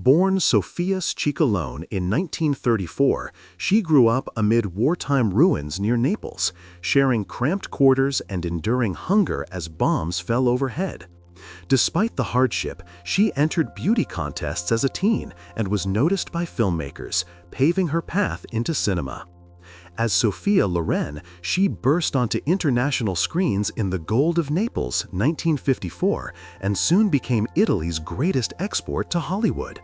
Born Sofia Ciccolone in 1934, she grew up amid wartime ruins near Naples, sharing cramped quarters and enduring hunger as bombs fell overhead. Despite the hardship, she entered beauty contests as a teen and was noticed by filmmakers, paving her path into cinema. As Sophia Loren, she burst onto international screens in The Gold of Naples, 1954, and soon became Italy's greatest export to Hollywood.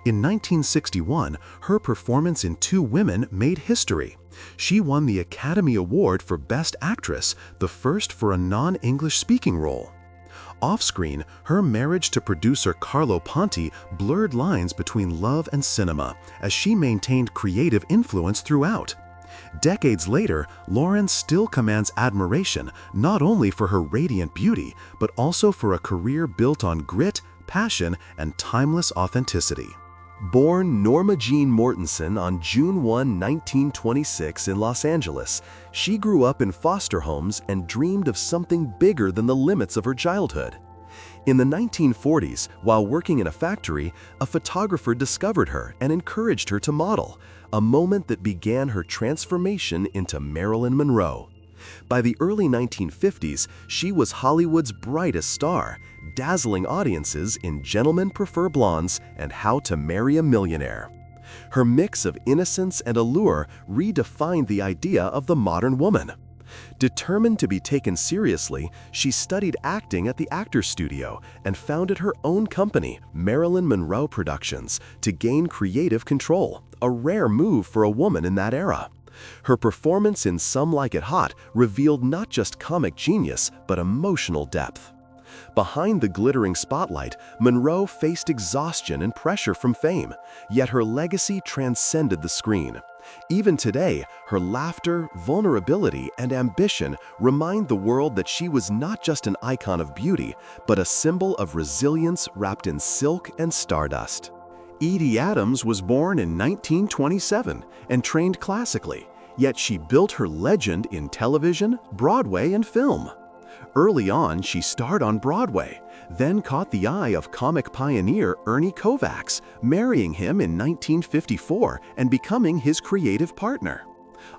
In 1961, her performance in Two Women made history. She won the Academy Award for Best Actress, the first for a non-English speaking role. Off-screen, her marriage to producer Carlo Ponti blurred lines between love and cinema, as she maintained creative influence throughout. Decades later, Loren still commands admiration not only for her radiant beauty, but also for a career built on grit, passion, and timeless authenticity. Born Norma Jean Mortensen on June 1, 1926 in Los Angeles, she grew up in foster homes and dreamed of something bigger than the limits of her childhood. In the 1940s, while working in a factory, a photographer discovered her and encouraged her to model, a moment that began her transformation into Marilyn Monroe. By the early 1950s, she was Hollywood's brightest star, dazzling audiences in Gentlemen Prefer Blondes and How to Marry a Millionaire. Her mix of innocence and allure redefined the idea of the modern woman. Determined to be taken seriously, she studied acting at the Actors Studio and founded her own company, Marilyn Monroe Productions, to gain creative control, a rare move for a woman in that era. Her performance in Some Like It Hot revealed not just comic genius, but emotional depth. Behind the glittering spotlight, Monroe faced exhaustion and pressure from fame, yet her legacy transcended the screen. Even today, her laughter, vulnerability, and ambition remind the world that she was not just an icon of beauty, but a symbol of resilience wrapped in silk and stardust. Edie Adams was born in 1927 and trained classically, yet she built her legend in television, Broadway, and film. Early on, she starred on Broadway, then caught the eye of comic pioneer Ernie Kovacs, marrying him in 1954 and becoming his creative partner.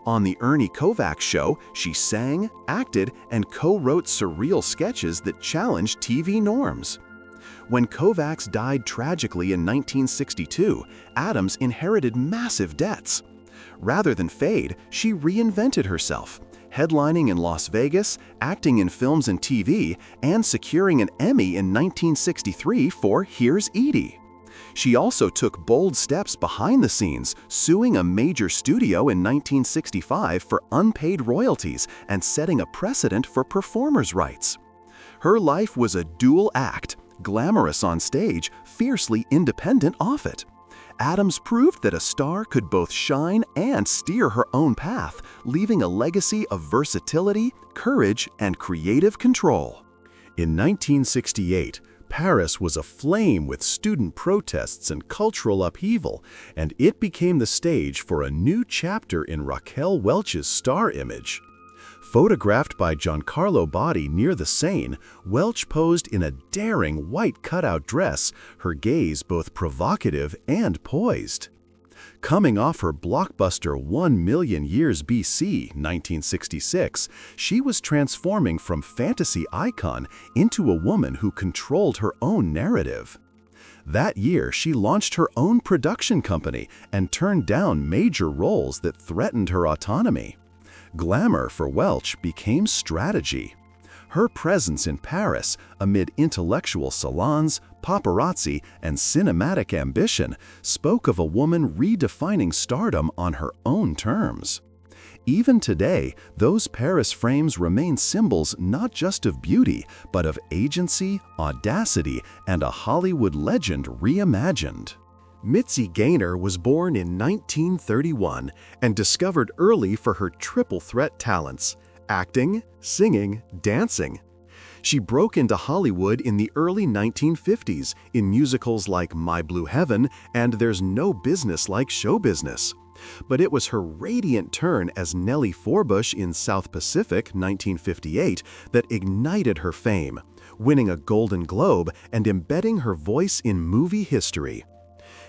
On The Ernie Kovacs Show, she sang, acted, and co-wrote surreal sketches that challenged TV norms. When Kovacs died tragically in 1962, Adams inherited massive debts. Rather than fade, she reinvented herself, headlining in Las Vegas, acting in films and TV, and securing an Emmy in 1963 for Here's Edie. She also took bold steps behind the scenes, suing a major studio in 1965 for unpaid royalties and setting a precedent for performers' rights. Her life was a dual act, glamorous on stage, fiercely independent off it. Adams proved that a star could both shine and steer her own path, leaving a legacy of versatility, courage, and creative control. In 1968, Paris was aflame with student protests and cultural upheaval, and it became the stage for a new chapter in Raquel Welch's star image. Photographed by Giancarlo Botti near the Seine, Welch posed in a daring white cutout dress, her gaze both provocative and poised. Coming off her blockbuster 1 Million Years BC, 1966, she was transforming from fantasy icon into a woman who controlled her own narrative. That year, she launched her own production company and turned down major roles that threatened her autonomy. Glamour for Welch became strategy. Her presence in Paris, amid intellectual salons, paparazzi, and cinematic ambition, spoke of a woman redefining stardom on her own terms. Even today, those Paris frames remain symbols not just of beauty, but of agency, audacity, and a Hollywood legend reimagined. Mitzi Gaynor was born in 1931 and discovered early for her triple threat talents: acting, singing, dancing. She broke into Hollywood in the early 1950s in musicals like My Blue Heaven and There's No Business Like Show Business. But it was her radiant turn as Nellie Forbush in South Pacific, 1958, that ignited her fame, winning a Golden Globe and embedding her voice in movie history.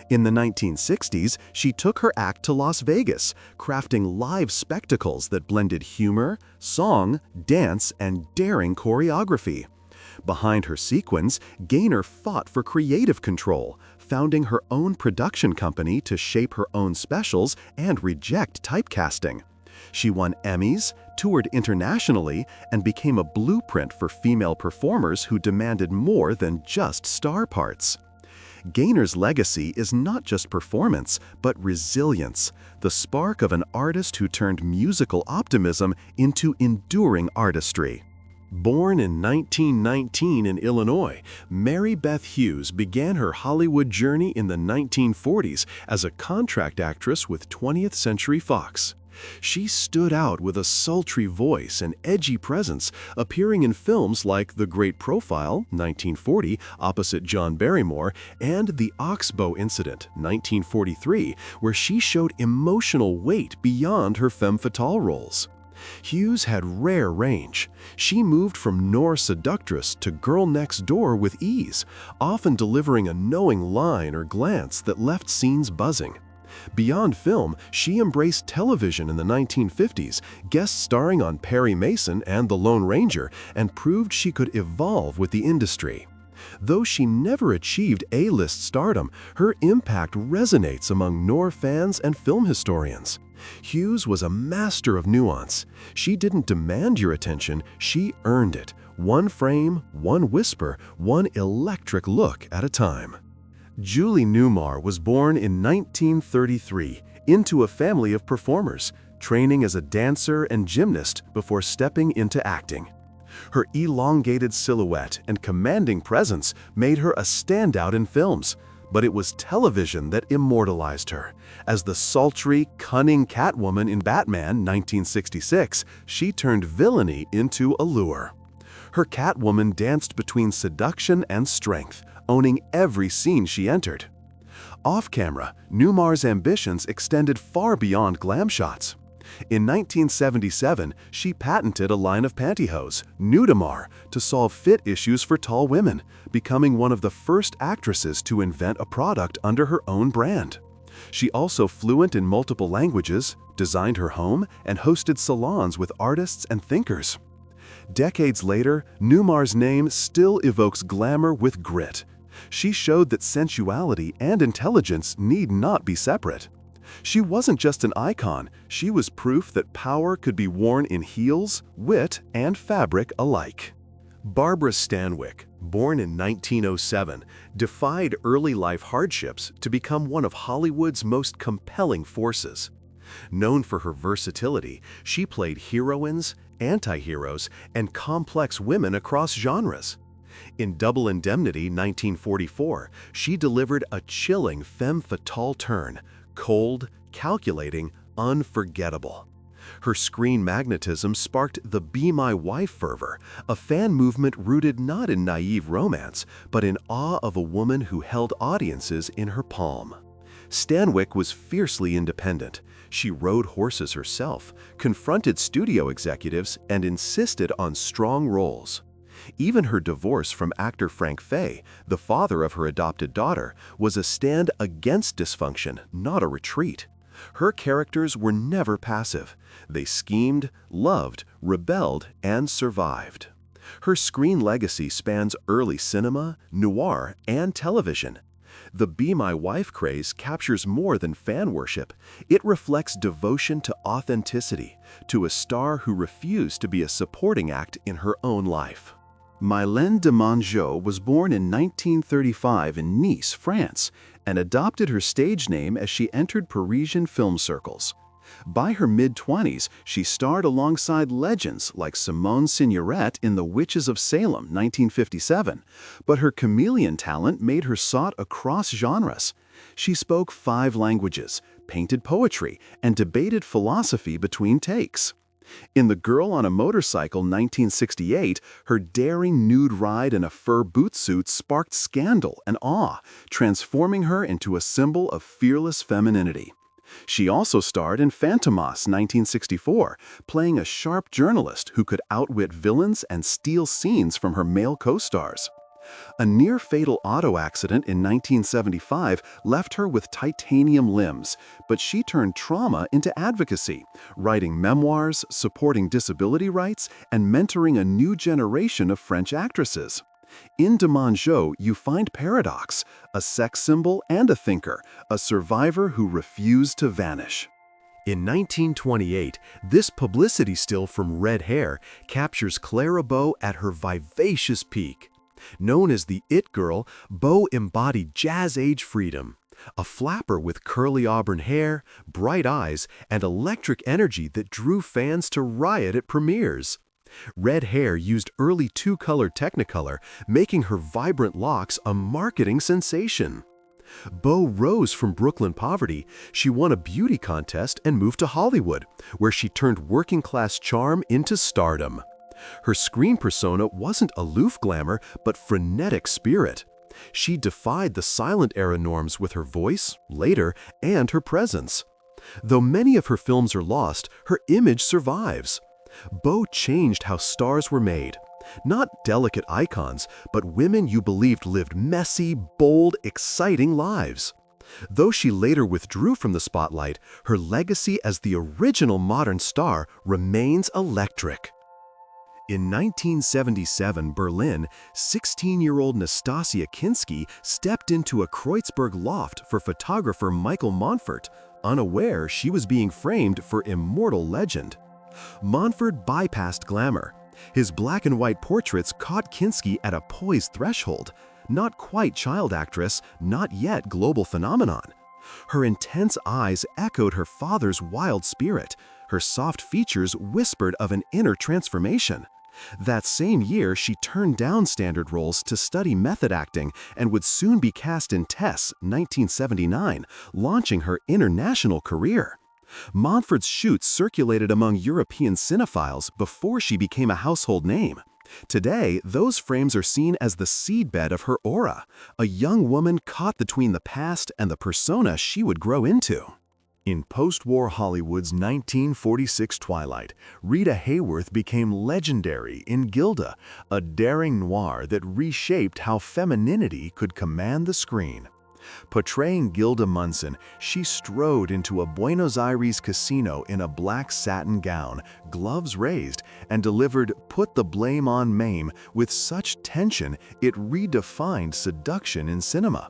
In the 1960s, she took her act to Las Vegas, crafting live spectacles that blended humor, song, dance, and daring choreography. Behind her sequins, Gaynor fought for creative control, founding her own production company to shape her own specials and reject typecasting. She won Emmys, toured internationally, and became a blueprint for female performers who demanded more than just star parts. Gaynor's legacy is not just performance, but resilience, the spark of an artist who turned musical optimism into enduring artistry. Born in 1919 in Illinois, Mary Beth Hughes began her Hollywood journey in the 1940s as a contract actress with 20th Century Fox. She stood out with a sultry voice and edgy presence, appearing in films like The Great Profile, 1940, opposite John Barrymore, and The Oxbow Incident, 1943, where she showed emotional weight beyond her femme fatale roles. Hughes had rare range. She moved from noir seductress to girl next door with ease, often delivering a knowing line or glance that left scenes buzzing. Beyond film, she embraced television in the 1950s, guest starring on Perry Mason and The Lone Ranger, and proved she could evolve with the industry. Though she never achieved A-list stardom, her impact resonates among noir fans and film historians. Hughes was a master of nuance. She didn't demand your attention, she earned it. One frame, one whisper, one electric look at a time. Julie Newmar was born in 1933 into a family of performers, training as a dancer and gymnast before stepping into acting. Her elongated silhouette and commanding presence made her a standout in films, but it was television that immortalized her. As the sultry, cunning Catwoman in Batman 1966, she turned villainy into allure. Her Catwoman danced between seduction and strength, owning every scene she entered. Off-camera, Newmar's ambitions extended far beyond glam shots. In 1977, she patented a line of pantyhose, Nudamar, to solve fit issues for tall women, becoming one of the first actresses to invent a product under her own brand. She also fluent in multiple languages, designed her home, and hosted salons with artists and thinkers. Decades later, Newmar's name still evokes glamour with grit. She showed that sensuality and intelligence need not be separate. She wasn't just an icon, she was proof that power could be worn in heels, wit, and fabric alike. Barbara Stanwyck, born in 1907, defied early life hardships to become one of Hollywood's most compelling forces. Known for her versatility, she played heroines, anti-heroes, and complex women across genres. In Double Indemnity 1944, she delivered a chilling femme fatale turn, cold, calculating, unforgettable. Her screen magnetism sparked the Be My Wife fervor, a fan movement rooted not in naive romance, but in awe of a woman who held audiences in her palm. Stanwyck was fiercely independent. She rode horses herself, confronted studio executives, and insisted on strong roles. Even her divorce from actor Frank Fay, the father of her adopted daughter, was a stand against dysfunction, not a retreat. Her characters were never passive. They schemed, loved, rebelled, and survived. Her screen legacy spans early cinema, noir, and television. The Be My Wife craze captures more than fan worship. It reflects devotion to authenticity, to a star who refused to be a supporting act in her own life. Mylène de Mongeau was born in 1935 in Nice, France, and adopted her stage name as she entered Parisian film circles. By her mid-20s, she starred alongside legends like Simone Signoret in The Witches of Salem, 1957, but her chameleon talent made her sought across genres. She spoke 5 languages, painted poetry, and debated philosophy between takes. In The Girl on a Motorcycle 1968, her daring nude ride in a fur boot suit sparked scandal and awe, transforming her into a symbol of fearless femininity. She also starred in Fantomas 1964, playing a sharp journalist who could outwit villains and steal scenes from her male co-stars. A near-fatal auto accident in 1975 left her with titanium limbs, but she turned trauma into advocacy, writing memoirs, supporting disability rights, and mentoring a new generation of French actresses. In Demangeau, you find paradox, a sex symbol and a thinker, a survivor who refused to vanish. In 1928, this publicity still from Red Hair captures Clara Bow at her vivacious peak. Known as the It Girl, Bow embodied jazz-age freedom. A flapper with curly auburn hair, bright eyes, and electric energy that drew fans to riot at premieres. Red Hair used early two-color Technicolor, making her vibrant locks a marketing sensation. Bow rose from Brooklyn poverty. She won a beauty contest and moved to Hollywood, where she turned working-class charm into stardom. Her screen persona wasn't aloof glamour, but frenetic spirit. She defied the silent era norms with her voice, later, and her presence. Though many of her films are lost, her image survives. Bow changed how stars were made. Not delicate icons, but women you believed lived messy, bold, exciting lives. Though she later withdrew from the spotlight, her legacy as the original modern star remains electric. In 1977 Berlin, 16-year-old Nastasia Kinski stepped into a Kreuzberg loft for photographer Michael Montfort, unaware she was being framed for immortal legend. Montfort bypassed glamour. His black and white portraits caught Kinski at a poised threshold. Not quite child actress, not yet global phenomenon. Her intense eyes echoed her father's wild spirit. Her soft features whispered of an inner transformation. That same year, she turned down standard roles to study method acting and would soon be cast in Tess, 1979, launching her international career. Montfort's shoots circulated among European cinephiles before she became a household name. Today, those frames are seen as the seedbed of her aura, a young woman caught between the past and the persona she would grow into. In post-war Hollywood's 1946 twilight, Rita Hayworth became legendary in Gilda, a daring noir that reshaped how femininity could command the screen. Portraying Gilda Munson, she strode into a Buenos Aires casino in a black satin gown, gloves raised, and delivered "Put the Blame on Mame" with such tension it redefined seduction in cinema.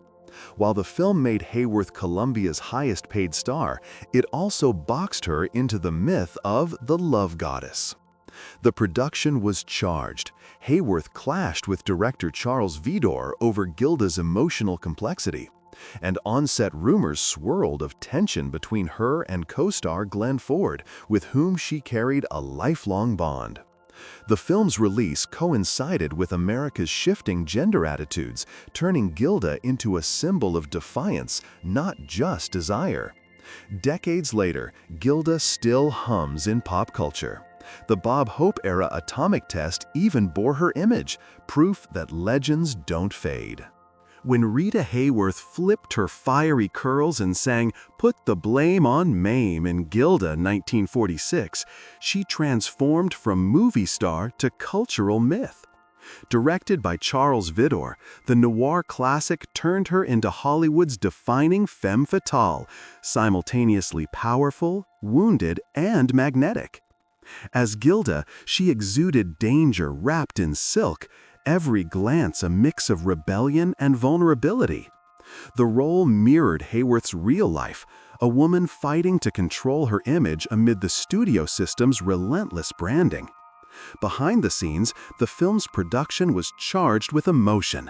While the film made Hayworth Columbia's highest-paid star, it also boxed her into the myth of the love goddess. The production was charged. Hayworth clashed with director Charles Vidor over Gilda's emotional complexity, and on-set rumors swirled of tension between her and co-star Glenn Ford, with whom she carried a lifelong bond. The film's release coincided with America's shifting gender attitudes, turning Gilda into a symbol of defiance, not just desire. Decades later, Gilda still hums in pop culture. The Bob Hope-era Atomic Test even bore her image, proof that legends don't fade. When Rita Hayworth flipped her fiery curls and sang "Put the Blame on Mame" in Gilda 1946, she transformed from movie star to cultural myth. Directed by Charles Vidor, the noir classic turned her into Hollywood's defining femme fatale, simultaneously powerful, wounded, and magnetic. As Gilda, she exuded danger wrapped in silk, every glance a mix of rebellion and vulnerability. The role mirrored Hayworth's real life, a woman fighting to control her image amid the studio system's relentless branding. Behind the scenes, the film's production was charged with emotion.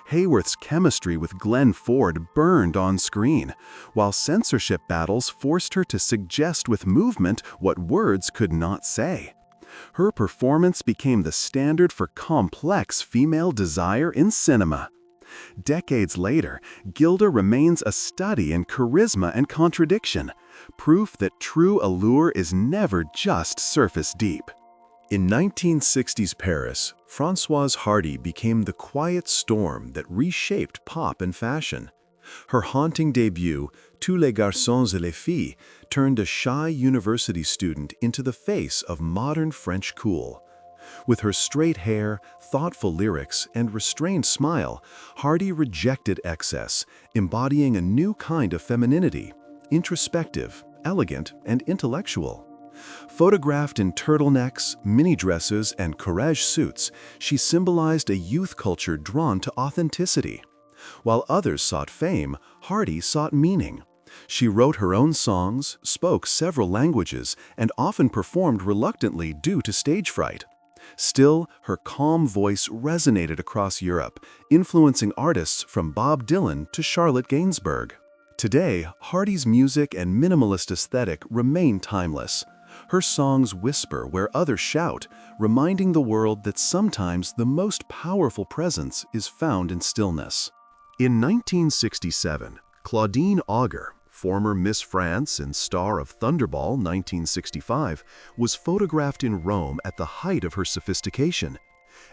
Hayworth's chemistry with Glenn Ford burned on screen, while censorship battles forced her to suggest with movement what words could not say. Her performance became the standard for complex female desire in cinema. Decades later, Gilda remains a study in charisma and contradiction, proof that true allure is never just surface deep. In 1960s Paris, Françoise Hardy became the quiet storm that reshaped pop and fashion. Her haunting debut, Tous les garçons et les filles, turned a shy university student into the face of modern French cool. With her straight hair, thoughtful lyrics, and restrained smile, Hardy rejected excess, embodying a new kind of femininity, introspective, elegant, and intellectual. Photographed in turtlenecks, mini dresses, and courage suits, she symbolized a youth culture drawn to authenticity. While others sought fame, Hardy sought meaning. She wrote her own songs, spoke several languages, and often performed reluctantly due to stage fright. Still, her calm voice resonated across Europe, influencing artists from Bob Dylan to Charlotte Gainsbourg. Today, Hardy's music and minimalist aesthetic remain timeless. Her songs whisper where others shout, reminding the world that sometimes the most powerful presence is found in stillness. In 1967, Claudine Auger, former Miss France and star of Thunderball 1965, was photographed in Rome at the height of her sophistication.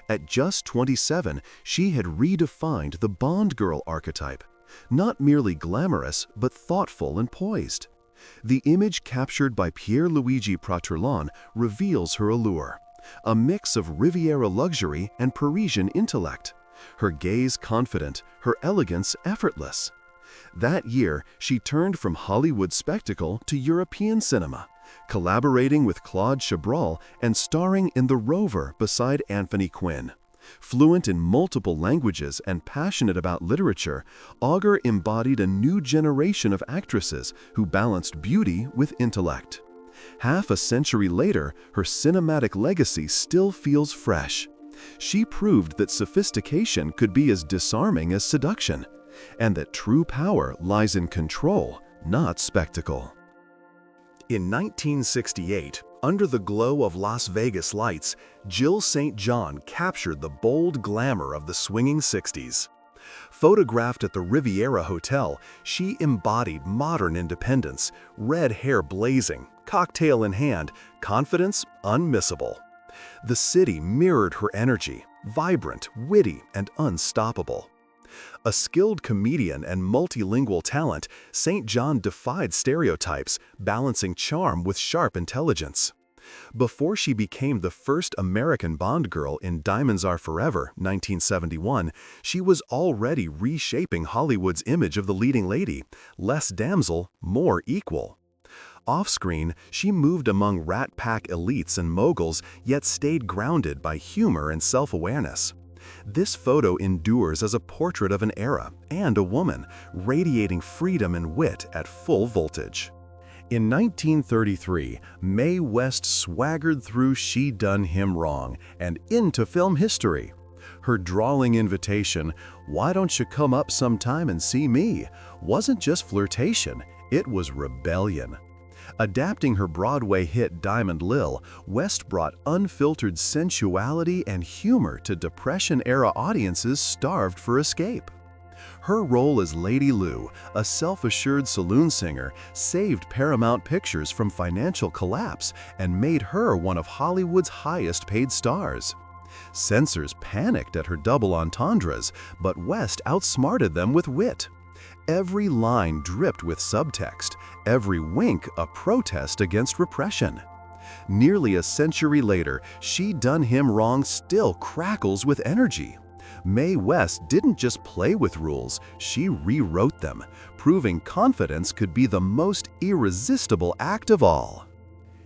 At just 27, she had redefined the Bond girl archetype, not merely glamorous, but thoughtful and poised. The image captured by Pierluigi Praterlon reveals her allure, a mix of Riviera luxury and Parisian intellect. Her gaze confident, her elegance effortless. That year, she turned from Hollywood spectacle to European cinema, collaborating with Claude Chabrol and starring in The Rover beside Anthony Quinn. Fluent in multiple languages and passionate about literature, Auger embodied a new generation of actresses who balanced beauty with intellect. Half a century later, her cinematic legacy still feels fresh. She proved that sophistication could be as disarming as seduction, and that true power lies in control, not spectacle. In 1968, under the glow of Las Vegas lights, Jill St. John captured the bold glamour of the swinging 60s. Photographed at the Riviera Hotel, she embodied modern independence, red hair blazing, cocktail in hand, confidence unmissable. The city mirrored her energy, vibrant, witty, and unstoppable. A skilled comedian and multilingual talent, St. John defied stereotypes, balancing charm with sharp intelligence. Before she became the first American Bond girl in Diamonds Are Forever, 1971, she was already reshaping Hollywood's image of the leading lady, less damsel, more equal. Off-screen, she moved among Rat Pack elites and moguls, yet stayed grounded by humor and self-awareness. This photo endures as a portrait of an era and a woman, radiating freedom and wit at full voltage. In 1933, Mae West swaggered through She Done Him Wrong and into film history. Her drawling invitation, "Why don't you come up sometime and see me?" wasn't just flirtation, it was rebellion. Adapting her Broadway hit Diamond Lil, West brought unfiltered sensuality and humor to Depression-era audiences starved for escape. Her role as Lady Lou, a self-assured saloon singer, saved Paramount Pictures from financial collapse and made her one of Hollywood's highest-paid stars. Censors panicked at her double entendres, but West outsmarted them with wit. Every line dripped with subtext, every wink a protest against repression. Nearly a century later, She Done Him Wrong still crackles with energy. Mae West didn't just play with rules, she rewrote them, proving confidence could be the most irresistible act of all.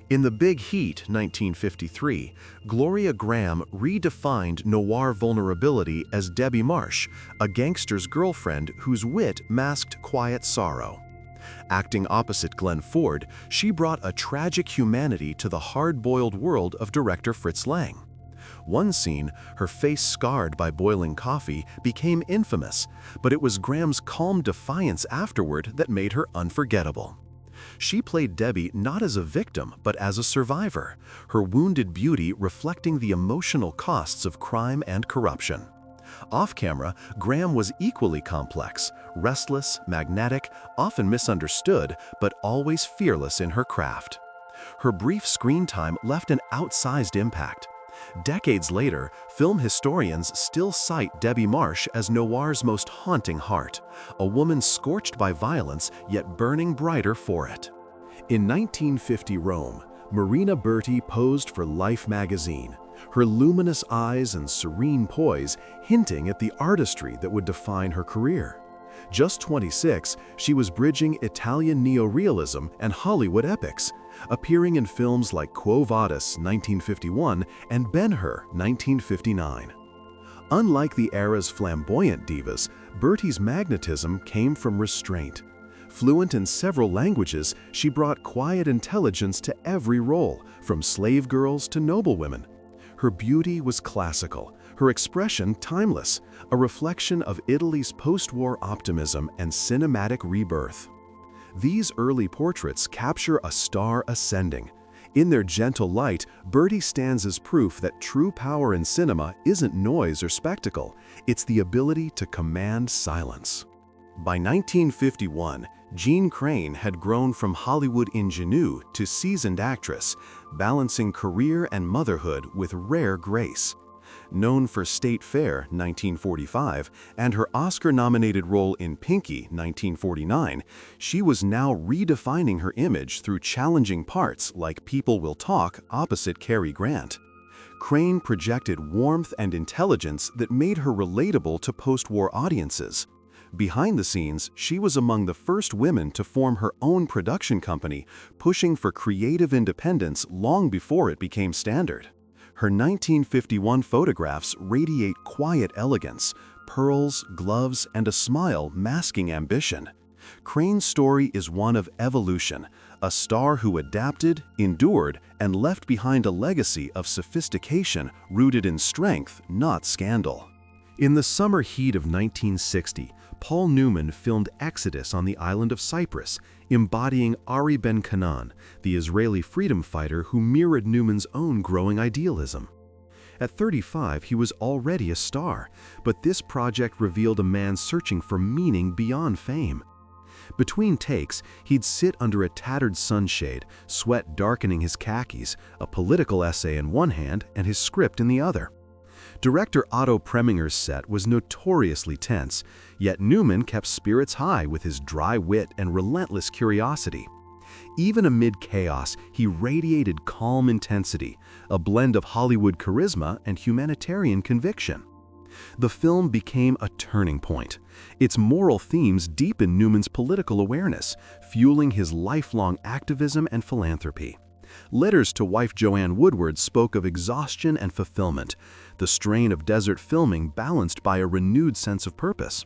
In The Big Heat, 1953, Gloria Graham redefined noir vulnerability as Debbie Marsh, a gangster's girlfriend whose wit masked quiet sorrow. Acting opposite Glenn Ford, she brought a tragic humanity to the hard-boiled world of director Fritz Lang. One scene, her face scarred by boiling coffee, became infamous, but it was Graham's calm defiance afterward that made her unforgettable. She played Debbie not as a victim, but as a survivor, her wounded beauty reflecting the emotional costs of crime and corruption. Off-camera, Graham was equally complex, restless, magnetic, often misunderstood, but always fearless in her craft. Her brief screen time left an outsized impact. Decades later, film historians still cite Debbie Marsh as noir's most haunting heart, a woman scorched by violence yet burning brighter for it. In 1950 Rome, Marina Berti posed for Life magazine. her luminous eyes and serene poise hinting at the artistry that would define her career. Just 26, she was bridging Italian neorealism and Hollywood epics, appearing in films like Quo Vadis (1951) and Ben-Hur (1959). Unlike the era's flamboyant divas, Bertie's magnetism came from restraint. Fluent in several languages, she brought quiet intelligence to every role, from slave girls to noblewomen. Her beauty was classical, her expression timeless, a reflection of Italy's post-war optimism and cinematic rebirth. These early portraits capture a star ascending. In their gentle light, Bertie stands as proof that true power in cinema isn't noise or spectacle, it's the ability to command silence. By 1951, Jean Crane had grown from Hollywood ingenue to seasoned actress, balancing career and motherhood with rare grace. Known for State Fair (1945) and her Oscar-nominated role in Pinky (1949), she was now redefining her image through challenging parts like People Will Talk opposite Cary Grant. Crane projected warmth and intelligence that made her relatable to post-war audiences. Behind the scenes, she was among the first women to form her own production company, pushing for creative independence long before it became standard. Her 1951 photographs radiate quiet elegance, pearls, gloves, and a smile masking ambition. Crane's story is one of evolution, a star who adapted, endured, and left behind a legacy of sophistication rooted in strength, not scandal. In the summer heat of 1960, Paul Newman filmed Exodus on the island of Cyprus, embodying Ari Ben-Kanan, the Israeli freedom fighter who mirrored Newman's own growing idealism. At 35, he was already a star, but this project revealed a man searching for meaning beyond fame. Between takes, he'd sit under a tattered sunshade, sweat darkening his khakis, a political essay in one hand and his script in the other. Director Otto Preminger's set was notoriously tense, yet Newman kept spirits high with his dry wit and relentless curiosity. Even amid chaos, he radiated calm intensity, a blend of Hollywood charisma and humanitarian conviction. The film became a turning point. Its moral themes deepened Newman's political awareness, fueling his lifelong activism and philanthropy. Letters to wife Joanne Woodward spoke of exhaustion and fulfillment, the strain of desert filming balanced by a renewed sense of purpose.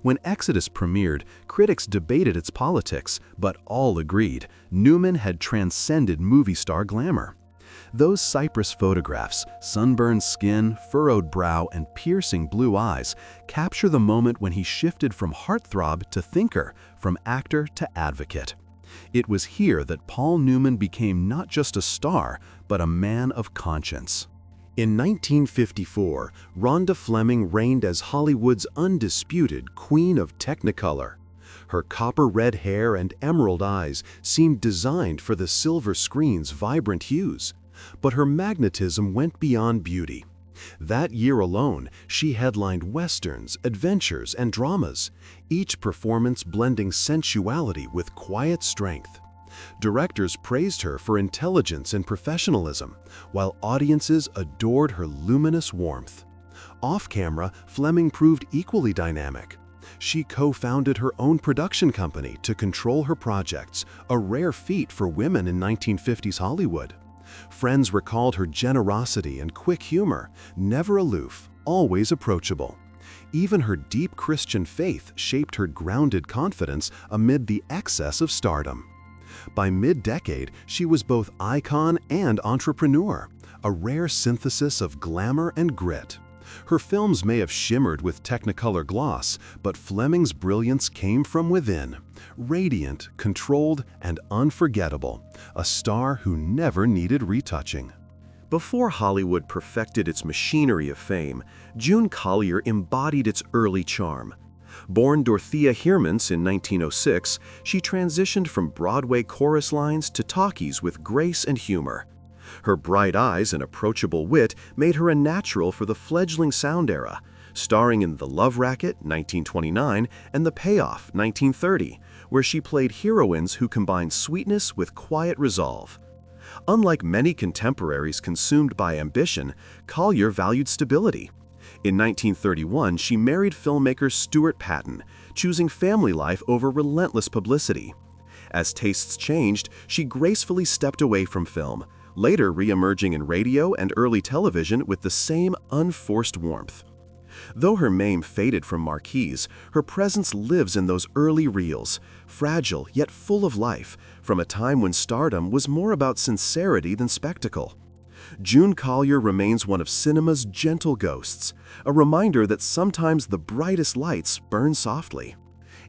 When Exodus premiered, critics debated its politics, but all agreed Newman had transcended movie star glamour. Those Cyprus photographs, sunburned skin, furrowed brow, and piercing blue eyes, capture the moment when he shifted from heartthrob to thinker, from actor to advocate. It was here that Paul Newman became not just a star, but a man of conscience. In 1954, Rhonda Fleming reigned as Hollywood's undisputed queen of Technicolor. Her copper-red hair and emerald eyes seemed designed for the silver screen's vibrant hues. But her magnetism went beyond beauty. That year alone, she headlined westerns, adventures, and dramas, each performance blending sensuality with quiet strength. Directors praised her for intelligence and professionalism, while audiences adored her luminous warmth. Off-camera, Fleming proved equally dynamic. She co-founded her own production company to control her projects, a rare feat for women in 1950s Hollywood. Friends recalled her generosity and quick humor, never aloof, always approachable. Even her deep Christian faith shaped her grounded confidence amid the excess of stardom. By mid-decade, she was both icon and entrepreneur, a rare synthesis of glamour and grit. Her films may have shimmered with Technicolor gloss, but Fleming's brilliance came from within. Radiant, controlled, and unforgettable, a star who never needed retouching. Before Hollywood perfected its machinery of fame, June Collier embodied its early charm. Born Dorothea Heermans in 1906, she transitioned from Broadway chorus lines to talkies with grace and humor. Her bright eyes and approachable wit made her a natural for the fledgling sound era, starring in The Love Racket, 1929, and The Payoff, 1930, where she played heroines who combined sweetness with quiet resolve. Unlike many contemporaries consumed by ambition, Collier valued stability. In 1931, she married filmmaker Stuart Patton, choosing family life over relentless publicity. As tastes changed, she gracefully stepped away from film, later re-emerging in radio and early television with the same unforced warmth. Though her name faded from marquees, her presence lives in those early reels, fragile yet full of life, from a time when stardom was more about sincerity than spectacle. June Collier remains one of cinema's gentle ghosts, a reminder that sometimes the brightest lights burn softly.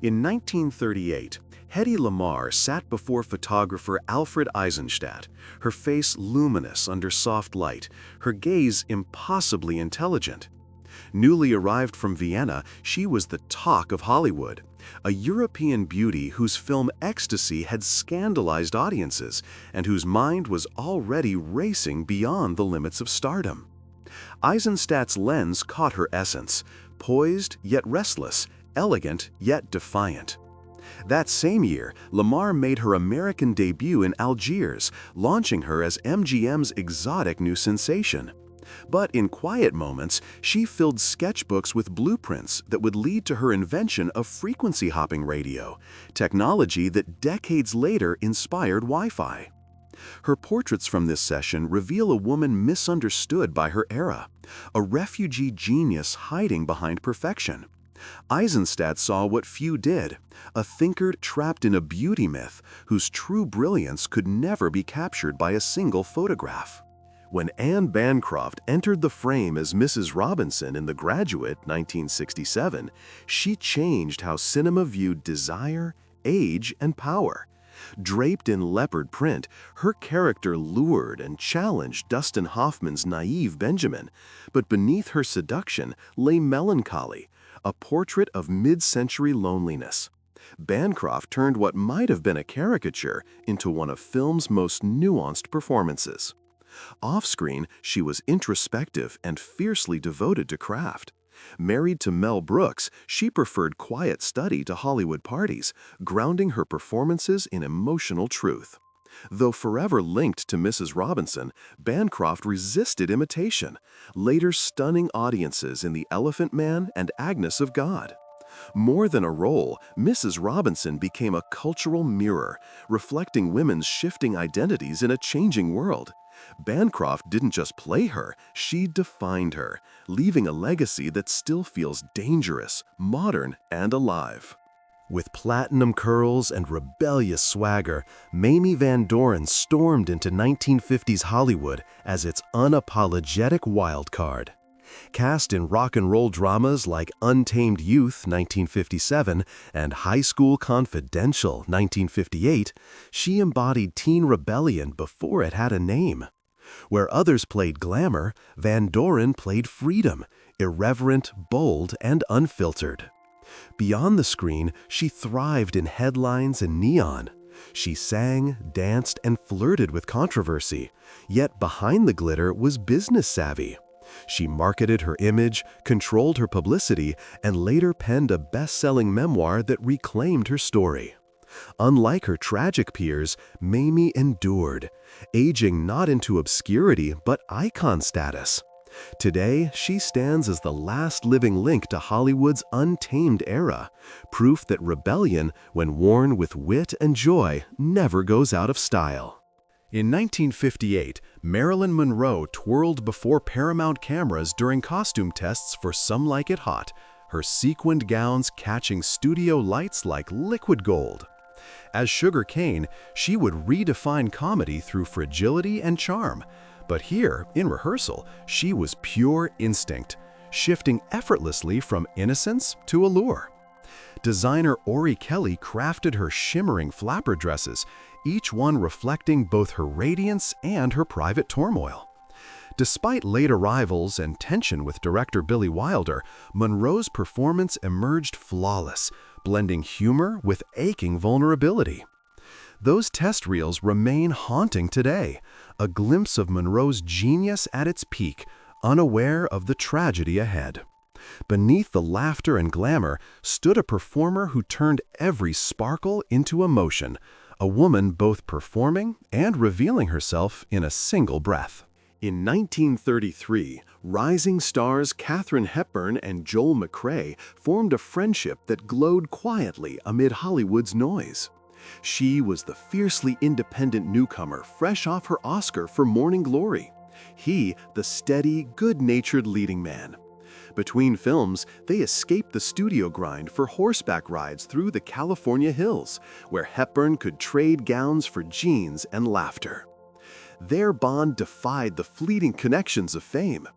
In 1938, Hedy Lamarr sat before photographer Alfred Eisenstadt, her face luminous under soft light, her gaze impossibly intelligent. Newly arrived from Vienna, she was the talk of Hollywood, a European beauty whose film Ecstasy had scandalized audiences and whose mind was already racing beyond the limits of stardom. Eisenstadt's lens caught her essence, poised yet restless, elegant yet defiant. That same year, Lamarr made her American debut in Algiers, launching her as MGM's exotic new sensation. But in quiet moments, she filled sketchbooks with blueprints that would lead to her invention of frequency-hopping radio, technology that decades later inspired Wi-Fi. Her portraits from this session reveal a woman misunderstood by her era, a refugee genius hiding behind perfection. Eisenstadt saw what few did, a thinker trapped in a beauty myth whose true brilliance could never be captured by a single photograph. When Anne Bancroft entered the frame as Mrs. Robinson in The Graduate, 1967, she changed how cinema viewed desire, age, and power. Draped in leopard print, her character lured and challenged Dustin Hoffman's naive Benjamin, but beneath her seduction lay melancholy, a portrait of mid-century loneliness. Bancroft turned what might have been a caricature into one of film's most nuanced performances. Off-screen, she was introspective and fiercely devoted to craft. Married to Mel Brooks, she preferred quiet study to Hollywood parties, grounding her performances in emotional truth. Though forever linked to Mrs. Robinson, Bancroft resisted imitation, later stunning audiences in The Elephant Man and Agnes of God. More than a role, Mrs. Robinson became a cultural mirror, reflecting women's shifting identities in a changing world. Bancroft didn't just play her, she defined her, leaving a legacy that still feels dangerous, modern, and alive. With platinum curls and rebellious swagger, Mamie Van Doren stormed into 1950s Hollywood as its unapologetic wild card. Cast in rock and roll dramas like Untamed Youth, 1957, and High School Confidential, 1958, she embodied teen rebellion before it had a name. Where others played glamour, Van Doren played freedom, irreverent, bold, and unfiltered. Beyond the screen, she thrived in headlines and neon. She sang, danced, and flirted with controversy, yet behind the glitter was business savvy. She marketed her image, controlled her publicity, and later penned a best-selling memoir that reclaimed her story. Unlike her tragic peers, Mamie endured, aging not into obscurity but icon status. Today, she stands as the last living link to Hollywood's untamed era, proof that rebellion, when worn with wit and joy, never goes out of style. In 1958, Marilyn Monroe twirled before Paramount cameras during costume tests for Some Like It Hot, her sequined gowns catching studio lights like liquid gold. As Sugar Cane, she would redefine comedy through fragility and charm. But here, in rehearsal, she was pure instinct, shifting effortlessly from innocence to allure. Designer Ori Kelly crafted her shimmering flapper dresses, each one reflecting both her radiance and her private turmoil. Despite late arrivals and tension with director Billy Wilder, Monroe's performance emerged flawless, blending humor with aching vulnerability. Those test reels remain haunting today, a glimpse of Monroe's genius at its peak, unaware of the tragedy ahead. Beneath the laughter and glamour stood a performer who turned every sparkle into emotion, a woman both performing and revealing herself in a single breath. In 1933, rising stars Katharine Hepburn and Joel McCrea formed a friendship that glowed quietly amid Hollywood's noise. She was the fiercely independent newcomer fresh off her Oscar for Morning Glory. He, the steady, good-natured leading man. Between films, they escaped the studio grind for horseback rides through the California hills, where Hepburn could trade gowns for jeans and laughter. Their bond defied the fleeting connections of fame.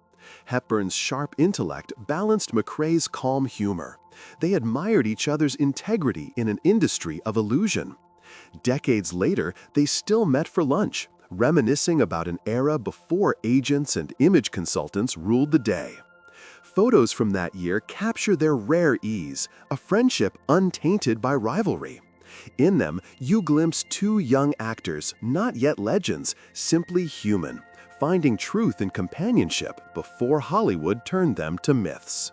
Hepburn's sharp intellect balanced McCrea's calm humor. They admired each other's integrity in an industry of illusion. Decades later, they still met for lunch, reminiscing about an era before agents and image consultants ruled the day. Photos from that year capture their rare ease, a friendship untainted by rivalry. In them, you glimpse two young actors, not yet legends, simply human, finding truth in companionship before Hollywood turned them to myths.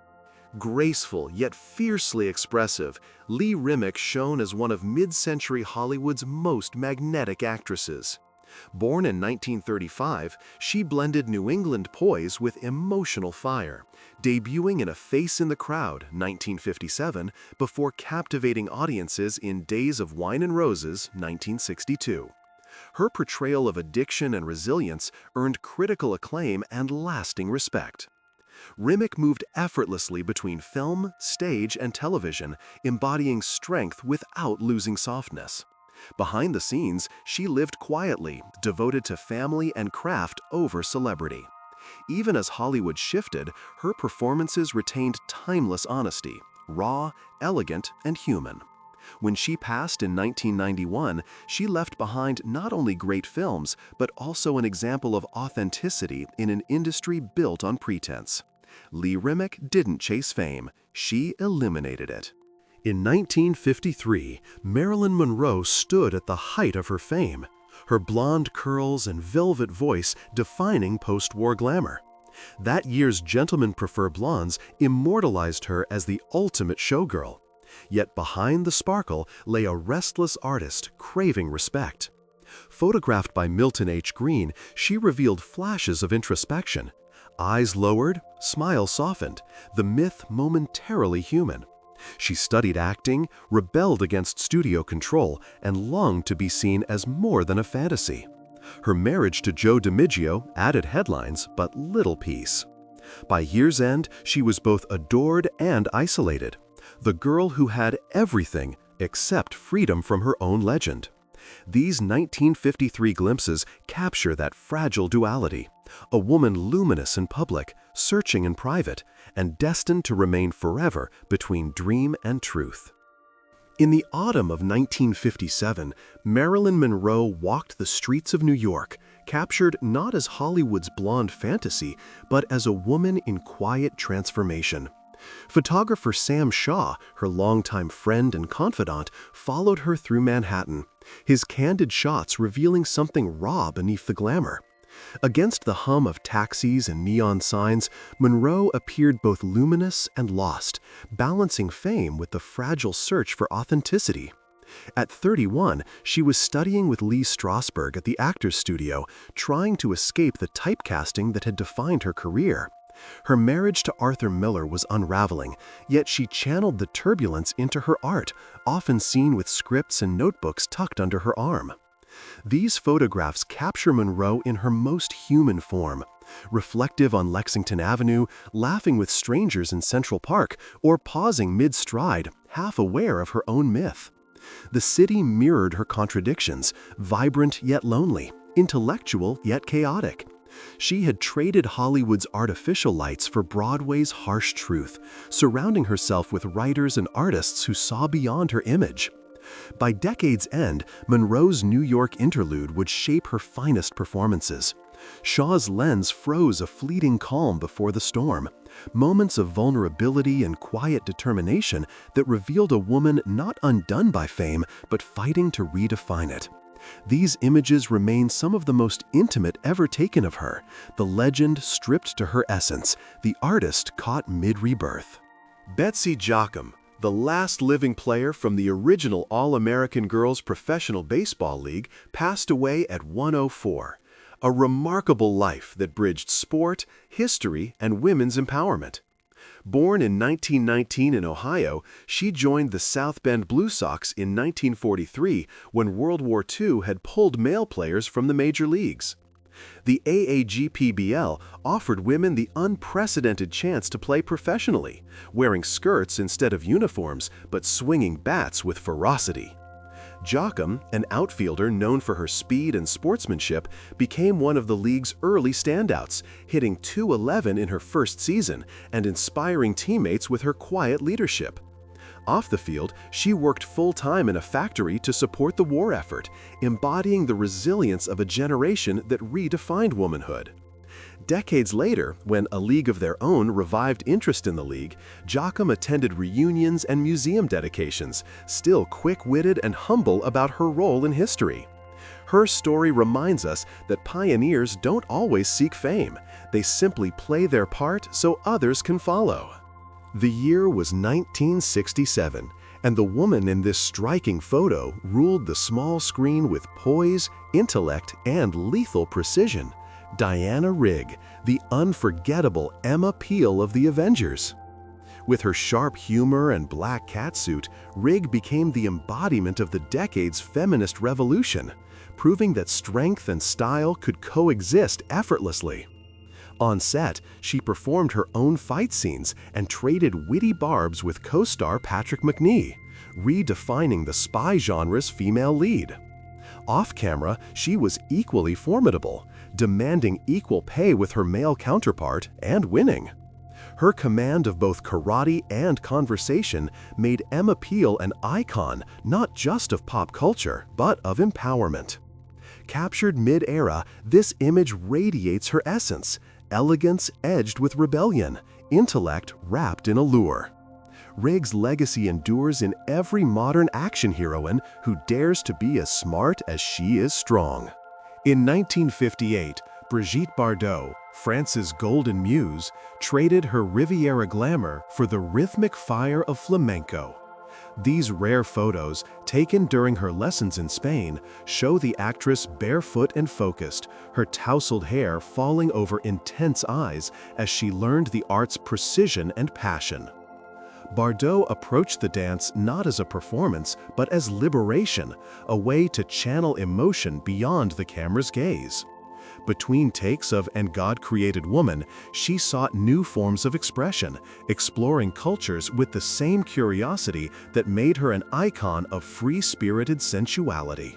Graceful yet fiercely expressive, Lee Remick shone as one of mid-century Hollywood's most magnetic actresses. Born in 1935, she blended New England poise with emotional fire, debuting in A Face in the Crowd, 1957, before captivating audiences in Days of Wine and Roses, 1962. Her portrayal of addiction and resilience earned critical acclaim and lasting respect. Remick moved effortlessly between film, stage, and television, embodying strength without losing softness. Behind the scenes, she lived quietly, devoted to family and craft over celebrity. Even as Hollywood shifted, her performances retained timeless honesty, raw, elegant, and human. When she passed in 1991, she left behind not only great films, but also an example of authenticity in an industry built on pretense. Lee Remick didn't chase fame, she eliminated it. In 1953, Marilyn Monroe stood at the height of her fame, her blonde curls and velvet voice defining post-war glamour. That year's Gentlemen Prefer Blondes immortalized her as the ultimate showgirl. Yet behind the sparkle lay a restless artist craving respect. Photographed by Milton H. Green, she revealed flashes of introspection. Eyes lowered, smile softened, the myth momentarily human. She studied acting, rebelled against studio control, and longed to be seen as more than a fantasy. Her marriage to Joe DiMaggio added headlines, but little peace. By year's end, she was both adored and isolated, the girl who had everything except freedom from her own legend. These 1953 glimpses capture that fragile duality, a woman luminous in public, searching in private, and destined to remain forever between dream and truth. In the autumn of 1957, Marilyn Monroe walked the streets of New York, captured not as Hollywood's blonde fantasy, but as a woman in quiet transformation. Photographer Sam Shaw, her longtime friend and confidant, followed her through Manhattan, his candid shots revealing something raw beneath the glamour. Against the hum of taxis and neon signs, Monroe appeared both luminous and lost, balancing fame with the fragile search for authenticity. At 31, she was studying with Lee Strasberg at the Actors Studio, trying to escape the typecasting that had defined her career. Her marriage to Arthur Miller was unraveling, yet she channeled the turbulence into her art, often seen with scripts and notebooks tucked under her arm. These photographs capture Monroe in her most human form, reflective on Lexington Avenue, laughing with strangers in Central Park, or pausing mid-stride, half aware of her own myth. The city mirrored her contradictions, vibrant yet lonely, intellectual yet chaotic. She had traded Hollywood's artificial lights for Broadway's harsh truth, surrounding herself with writers and artists who saw beyond her image. By decade's end, Monroe's New York interlude would shape her finest performances. Shaw's lens froze a fleeting calm before the storm, moments of vulnerability and quiet determination that revealed a woman not undone by fame, but fighting to redefine it. These images remain some of the most intimate ever taken of her, the legend stripped to her essence, the artist caught mid-rebirth. Betsy Joachim, The last living player from the original All-American Girls Professional Baseball League passed away at 104. A remarkable life that bridged sport, history, and women's empowerment. Born in 1919 in Ohio, she joined the South Bend Blue Sox in 1943 when World War II had pulled male players from the major leagues. The AAGPBL offered women the unprecedented chance to play professionally, wearing skirts instead of uniforms but swinging bats with ferocity. Jochum, an outfielder known for her speed and sportsmanship, became one of the league's early standouts, hitting .211 in her first season and inspiring teammates with her quiet leadership. Off the field, she worked full-time in a factory to support the war effort, embodying the resilience of a generation that redefined womanhood. Decades later, when A League of Their Own revived interest in the league, Jochum attended reunions and museum dedications, still quick-witted and humble about her role in history. Her story reminds us that pioneers don't always seek fame. They simply play their part so others can follow. The year was 1967, and the woman in this striking photo ruled the small screen with poise, intellect, and lethal precision. Diana Rigg, the unforgettable Emma Peel of the Avengers. With her sharp humor and black catsuit, Rigg became the embodiment of the decade's feminist revolution, proving that strength and style could coexist effortlessly. On set, she performed her own fight scenes and traded witty barbs with co-star Patrick Macnee, redefining the spy genre's female lead. Off-camera, she was equally formidable, demanding equal pay with her male counterpart and winning. Her command of both karate and conversation made Emma Peel an icon not just of pop culture, but of empowerment. Captured mid-era, this image radiates her essence, elegance edged with rebellion, intellect wrapped in allure. Rigg's legacy endures in every modern action heroine who dares to be as smart as she is strong. In 1958, Brigitte Bardot, France's golden muse, traded her Riviera glamour for the rhythmic fire of flamenco. These rare photos, taken during her lessons in Spain, show the actress barefoot and focused, her tousled hair falling over intense eyes as she learned the art's precision and passion. Bardot approached the dance not as a performance, but as liberation, a way to channel emotion beyond the camera's gaze. Between takes of And God Created Woman, she sought new forms of expression, exploring cultures with the same curiosity that made her an icon of free-spirited sensuality.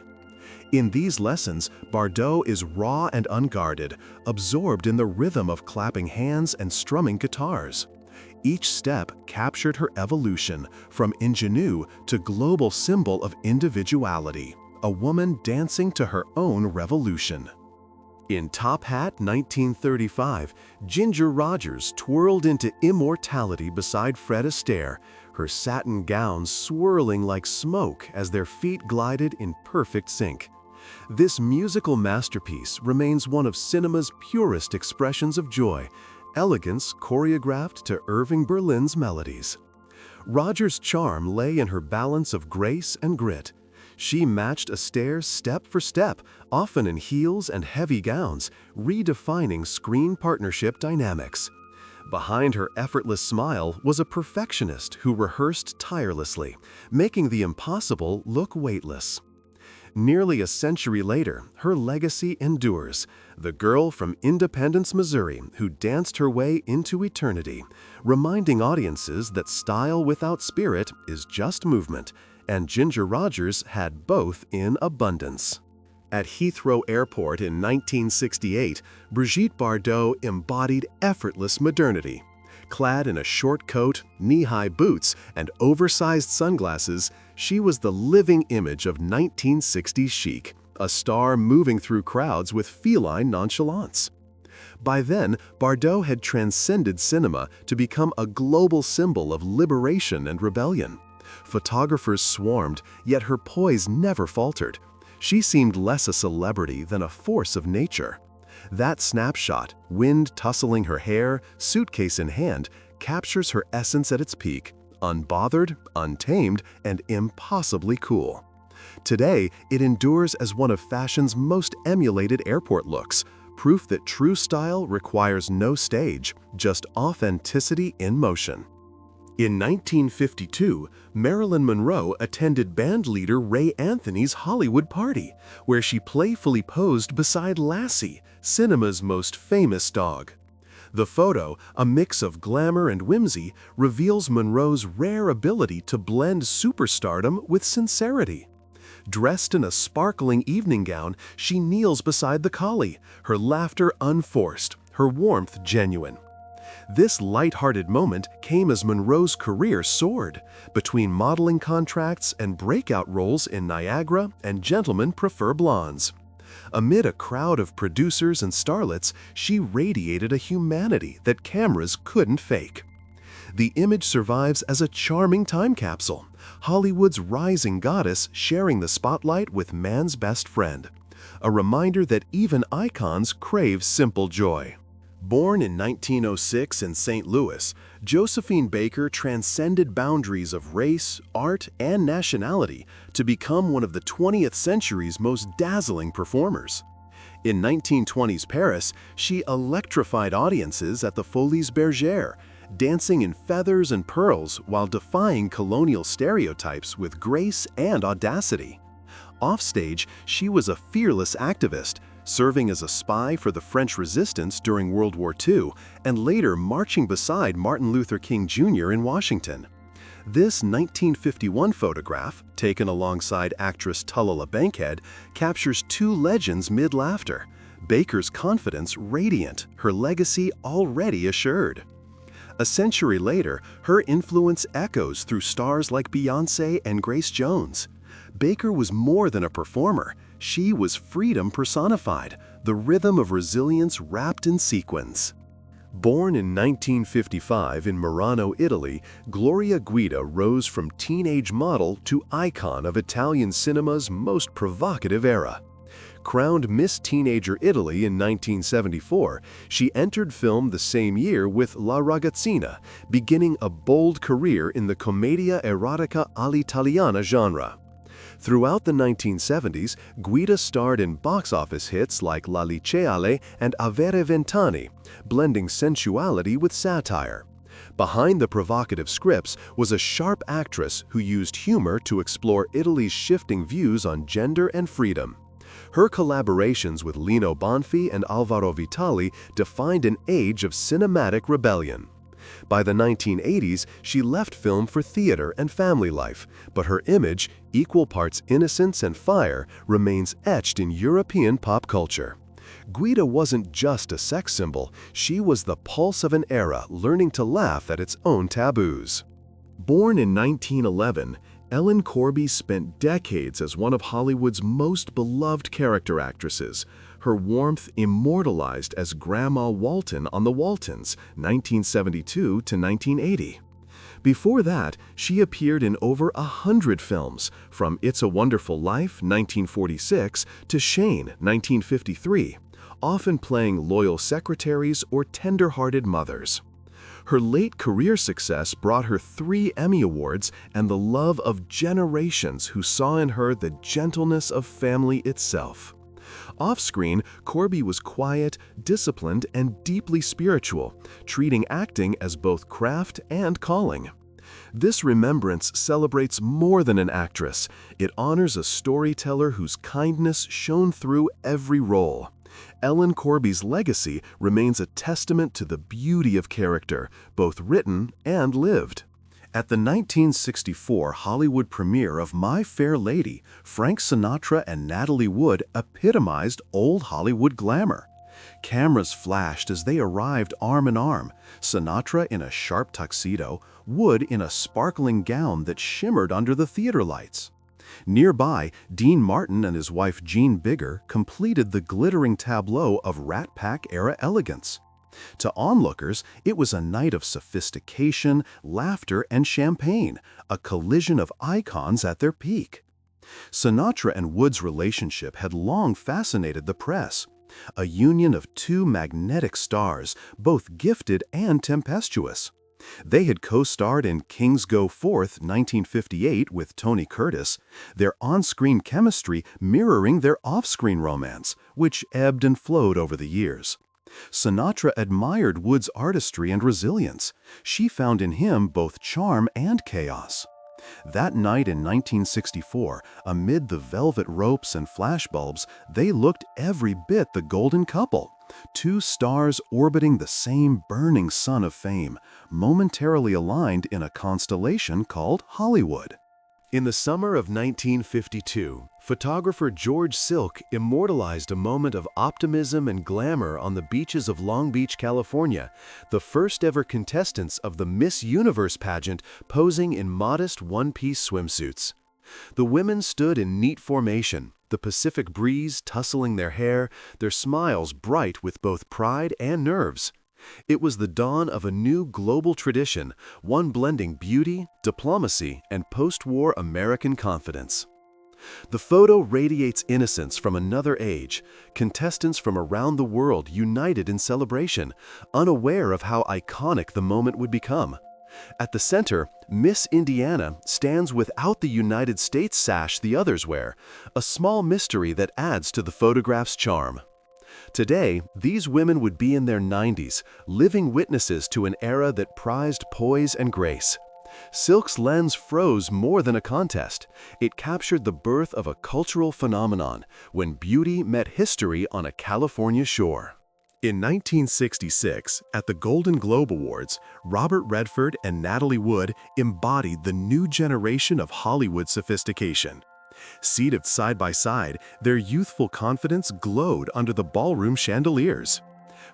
In these lessons, Bardot is raw and unguarded, absorbed in the rhythm of clapping hands and strumming guitars. Each step captured her evolution, from ingenue to global symbol of individuality, a woman dancing to her own revolution. In Top Hat 1935, Ginger Rogers twirled into immortality beside Fred Astaire, her satin gowns swirling like smoke as their feet glided in perfect sync. This musical masterpiece remains one of cinema's purest expressions of joy, elegance choreographed to Irving Berlin's melodies. Rogers' charm lay in her balance of grace and grit. She matched Astaire step for step, often in heels and heavy gowns, redefining screen partnership dynamics. Behind her effortless smile was a perfectionist who rehearsed tirelessly, making the impossible look weightless. Nearly a century later, her legacy endures. The girl from Independence, Missouri, who danced her way into eternity, reminding audiences that style without spirit is just movement, and Ginger Rogers had both in abundance. At Heathrow Airport in 1968, Brigitte Bardot embodied effortless modernity. Clad in a short coat, knee-high boots, and oversized sunglasses, she was the living image of 1960s chic, a star moving through crowds with feline nonchalance. By then, Bardot had transcended cinema to become a global symbol of liberation and rebellion. Photographers swarmed, yet her poise never faltered. She seemed less a celebrity than a force of nature. That snapshot, wind tussling her hair, suitcase in hand, captures her essence at its peak, unbothered, untamed, and impossibly cool. Today, it endures as one of fashion's most emulated airport looks, proof that true style requires no stage, just authenticity in motion. In 1952, Marilyn Monroe attended bandleader Ray Anthony's Hollywood party, where she playfully posed beside Lassie, cinema's most famous dog. The photo, a mix of glamour and whimsy, reveals Monroe's rare ability to blend superstardom with sincerity. Dressed in a sparkling evening gown, she kneels beside the collie, her laughter unforced, her warmth genuine. This light-hearted moment came as Monroe's career soared, between modeling contracts and breakout roles in Niagara and Gentlemen Prefer Blondes. Amid a crowd of producers and starlets, she radiated a humanity that cameras couldn't fake. The image survives as a charming time capsule, Hollywood's rising goddess sharing the spotlight with man's best friend. A reminder that even icons crave simple joy. Born in 1906 in St. Louis, Josephine Baker transcended boundaries of race, art, and nationality to become one of the 20th century's most dazzling performers. In 1920s Paris, she electrified audiences at the Folies Bergère, dancing in feathers and pearls while defying colonial stereotypes with grace and audacity. Offstage, she was a fearless activist, serving as a spy for the French resistance during World War II and later marching beside Martin Luther King Jr. in Washington. This 1951 photograph, taken alongside actress Tallulah Bankhead, captures two legends mid-laughter, Baker's confidence radiant, her legacy already assured. A century later, her influence echoes through stars like Beyoncé and Grace Jones. Baker was more than a performer. She was freedom personified, the rhythm of resilience wrapped in sequins. Born in 1955 in Murano, Italy, Gloria Guida rose from teenage model to icon of Italian cinema's most provocative era. Crowned Miss Teenager Italy in 1974, she entered film the same year with La Ragazzina, beginning a bold career in the commedia erotica all'italiana genre. Throughout the 1970s, Guida starred in box office hits like La Liceale and Avere Vent'anni, blending sensuality with satire. Behind the provocative scripts was a sharp actress who used humor to explore Italy's shifting views on gender and freedom. Her collaborations with Lino Banfi and Alvaro Vitali defined an age of cinematic rebellion. By the 1980s, she left film for theater and family life, but her image, equal parts innocence and fire, remains etched in European pop culture. Guida wasn't just a sex symbol, she was the pulse of an era learning to laugh at its own taboos. Born in 1911, Ellen Corby spent decades as one of Hollywood's most beloved character actresses, her warmth immortalized as Grandma Walton on The Waltons, 1972 to 1980. Before that, she appeared in over 100 films, from It's a Wonderful Life, 1946, to Shane, 1953, often playing loyal secretaries or tender-hearted mothers. Her late career success brought her 3 Emmy Awards and the love of generations who saw in her the gentleness of family itself. Off-screen, Corby was quiet, disciplined, and deeply spiritual, treating acting as both craft and calling. This remembrance celebrates more than an actress. It honors a storyteller whose kindness shone through every role. Ellen Corby's legacy remains a testament to the beauty of character, both written and lived. At the 1964 Hollywood premiere of My Fair Lady, Frank Sinatra and Natalie Wood epitomized old Hollywood glamour. Cameras flashed as they arrived arm in arm, Sinatra in a sharp tuxedo, Wood in a sparkling gown that shimmered under the theater lights. Nearby, Dean Martin and his wife Jean Bigger completed the glittering tableau of Rat Pack-era elegance. To onlookers, it was a night of sophistication, laughter, and champagne, a collision of icons at their peak. Sinatra and Wood's relationship had long fascinated the press, a union of 2 magnetic stars, both gifted and tempestuous. They had co-starred in Kings Go Forth 1958 with Tony Curtis, their on-screen chemistry mirroring their off-screen romance, which ebbed and flowed over the years. Sinatra admired Wood's artistry and resilience. She found in him both charm and chaos. That night in 1964, amid the velvet ropes and flashbulbs, they looked every bit the golden couple. Two stars orbiting the same burning sun of fame, momentarily aligned in a constellation called Hollywood. In the summer of 1952, photographer George Silk immortalized a moment of optimism and glamour on the beaches of Long Beach, California, the first ever contestants of the Miss Universe pageant posing in modest one-piece swimsuits. The women stood in neat formation, the Pacific breeze tussling their hair, their smiles bright with both pride and nerves. It was the dawn of a new global tradition, one blending beauty, diplomacy, and post-war American confidence. The photo radiates innocence from another age, contestants from around the world united in celebration, unaware of how iconic the moment would become. At the center, Miss Indiana stands without the United States sash the others wear, a small mystery that adds to the photograph's charm. Today, these women would be in their 90s, living witnesses to an era that prized poise and grace. Silk's lens froze more than a contest. It captured the birth of a cultural phenomenon, when beauty met history on a California shore. In 1966, at the Golden Globe Awards, Robert Redford and Natalie Wood embodied the new generation of Hollywood sophistication. Seated side by side, their youthful confidence glowed under the ballroom chandeliers.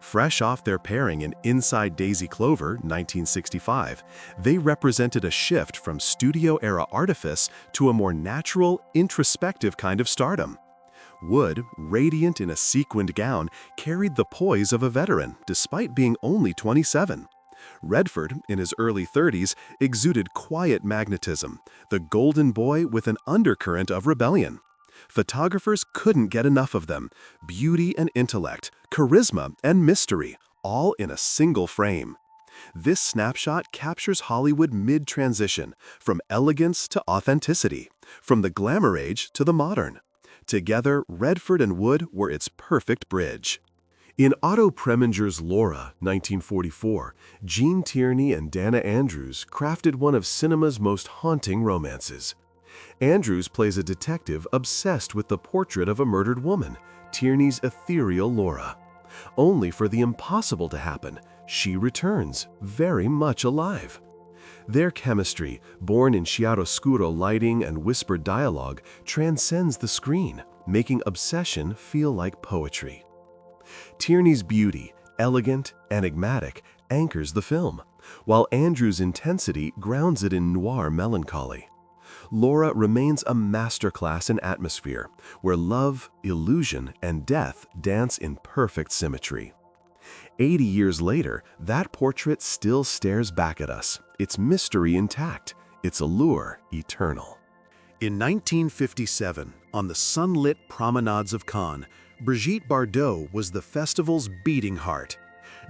Fresh off their pairing in Inside Daisy Clover, 1965, they represented a shift from studio-era artifice to a more natural, introspective kind of stardom. Wood, radiant in a sequined gown, carried the poise of a veteran, despite being only 27. Redford, in his early 30s, exuded quiet magnetism, the golden boy with an undercurrent of rebellion. Photographers couldn't get enough of them: beauty and intellect, charisma and mystery, all in a single frame. This snapshot captures Hollywood mid-transition, from elegance to authenticity, from the glamour age to the modern. Together, Redford and Wood were its perfect bridge. In Otto Preminger's Laura, 1944, Gene Tierney and Dana Andrews crafted one of cinema's most haunting romances. Andrews plays a detective obsessed with the portrait of a murdered woman, Tierney's ethereal Laura. Only for the impossible to happen, she returns, very much alive. Their chemistry, born in chiaroscuro lighting and whispered dialogue, transcends the screen, making obsession feel like poetry. Tierney's beauty, elegant, enigmatic, anchors the film, while Andrews' intensity grounds it in noir melancholy. Laura remains a masterclass in atmosphere, where love, illusion, and death dance in perfect symmetry. 80 years later, that portrait still stares back at us, its mystery intact, its allure eternal. In 1957, on the sunlit promenades of Cannes, Brigitte Bardot was the festival's beating heart.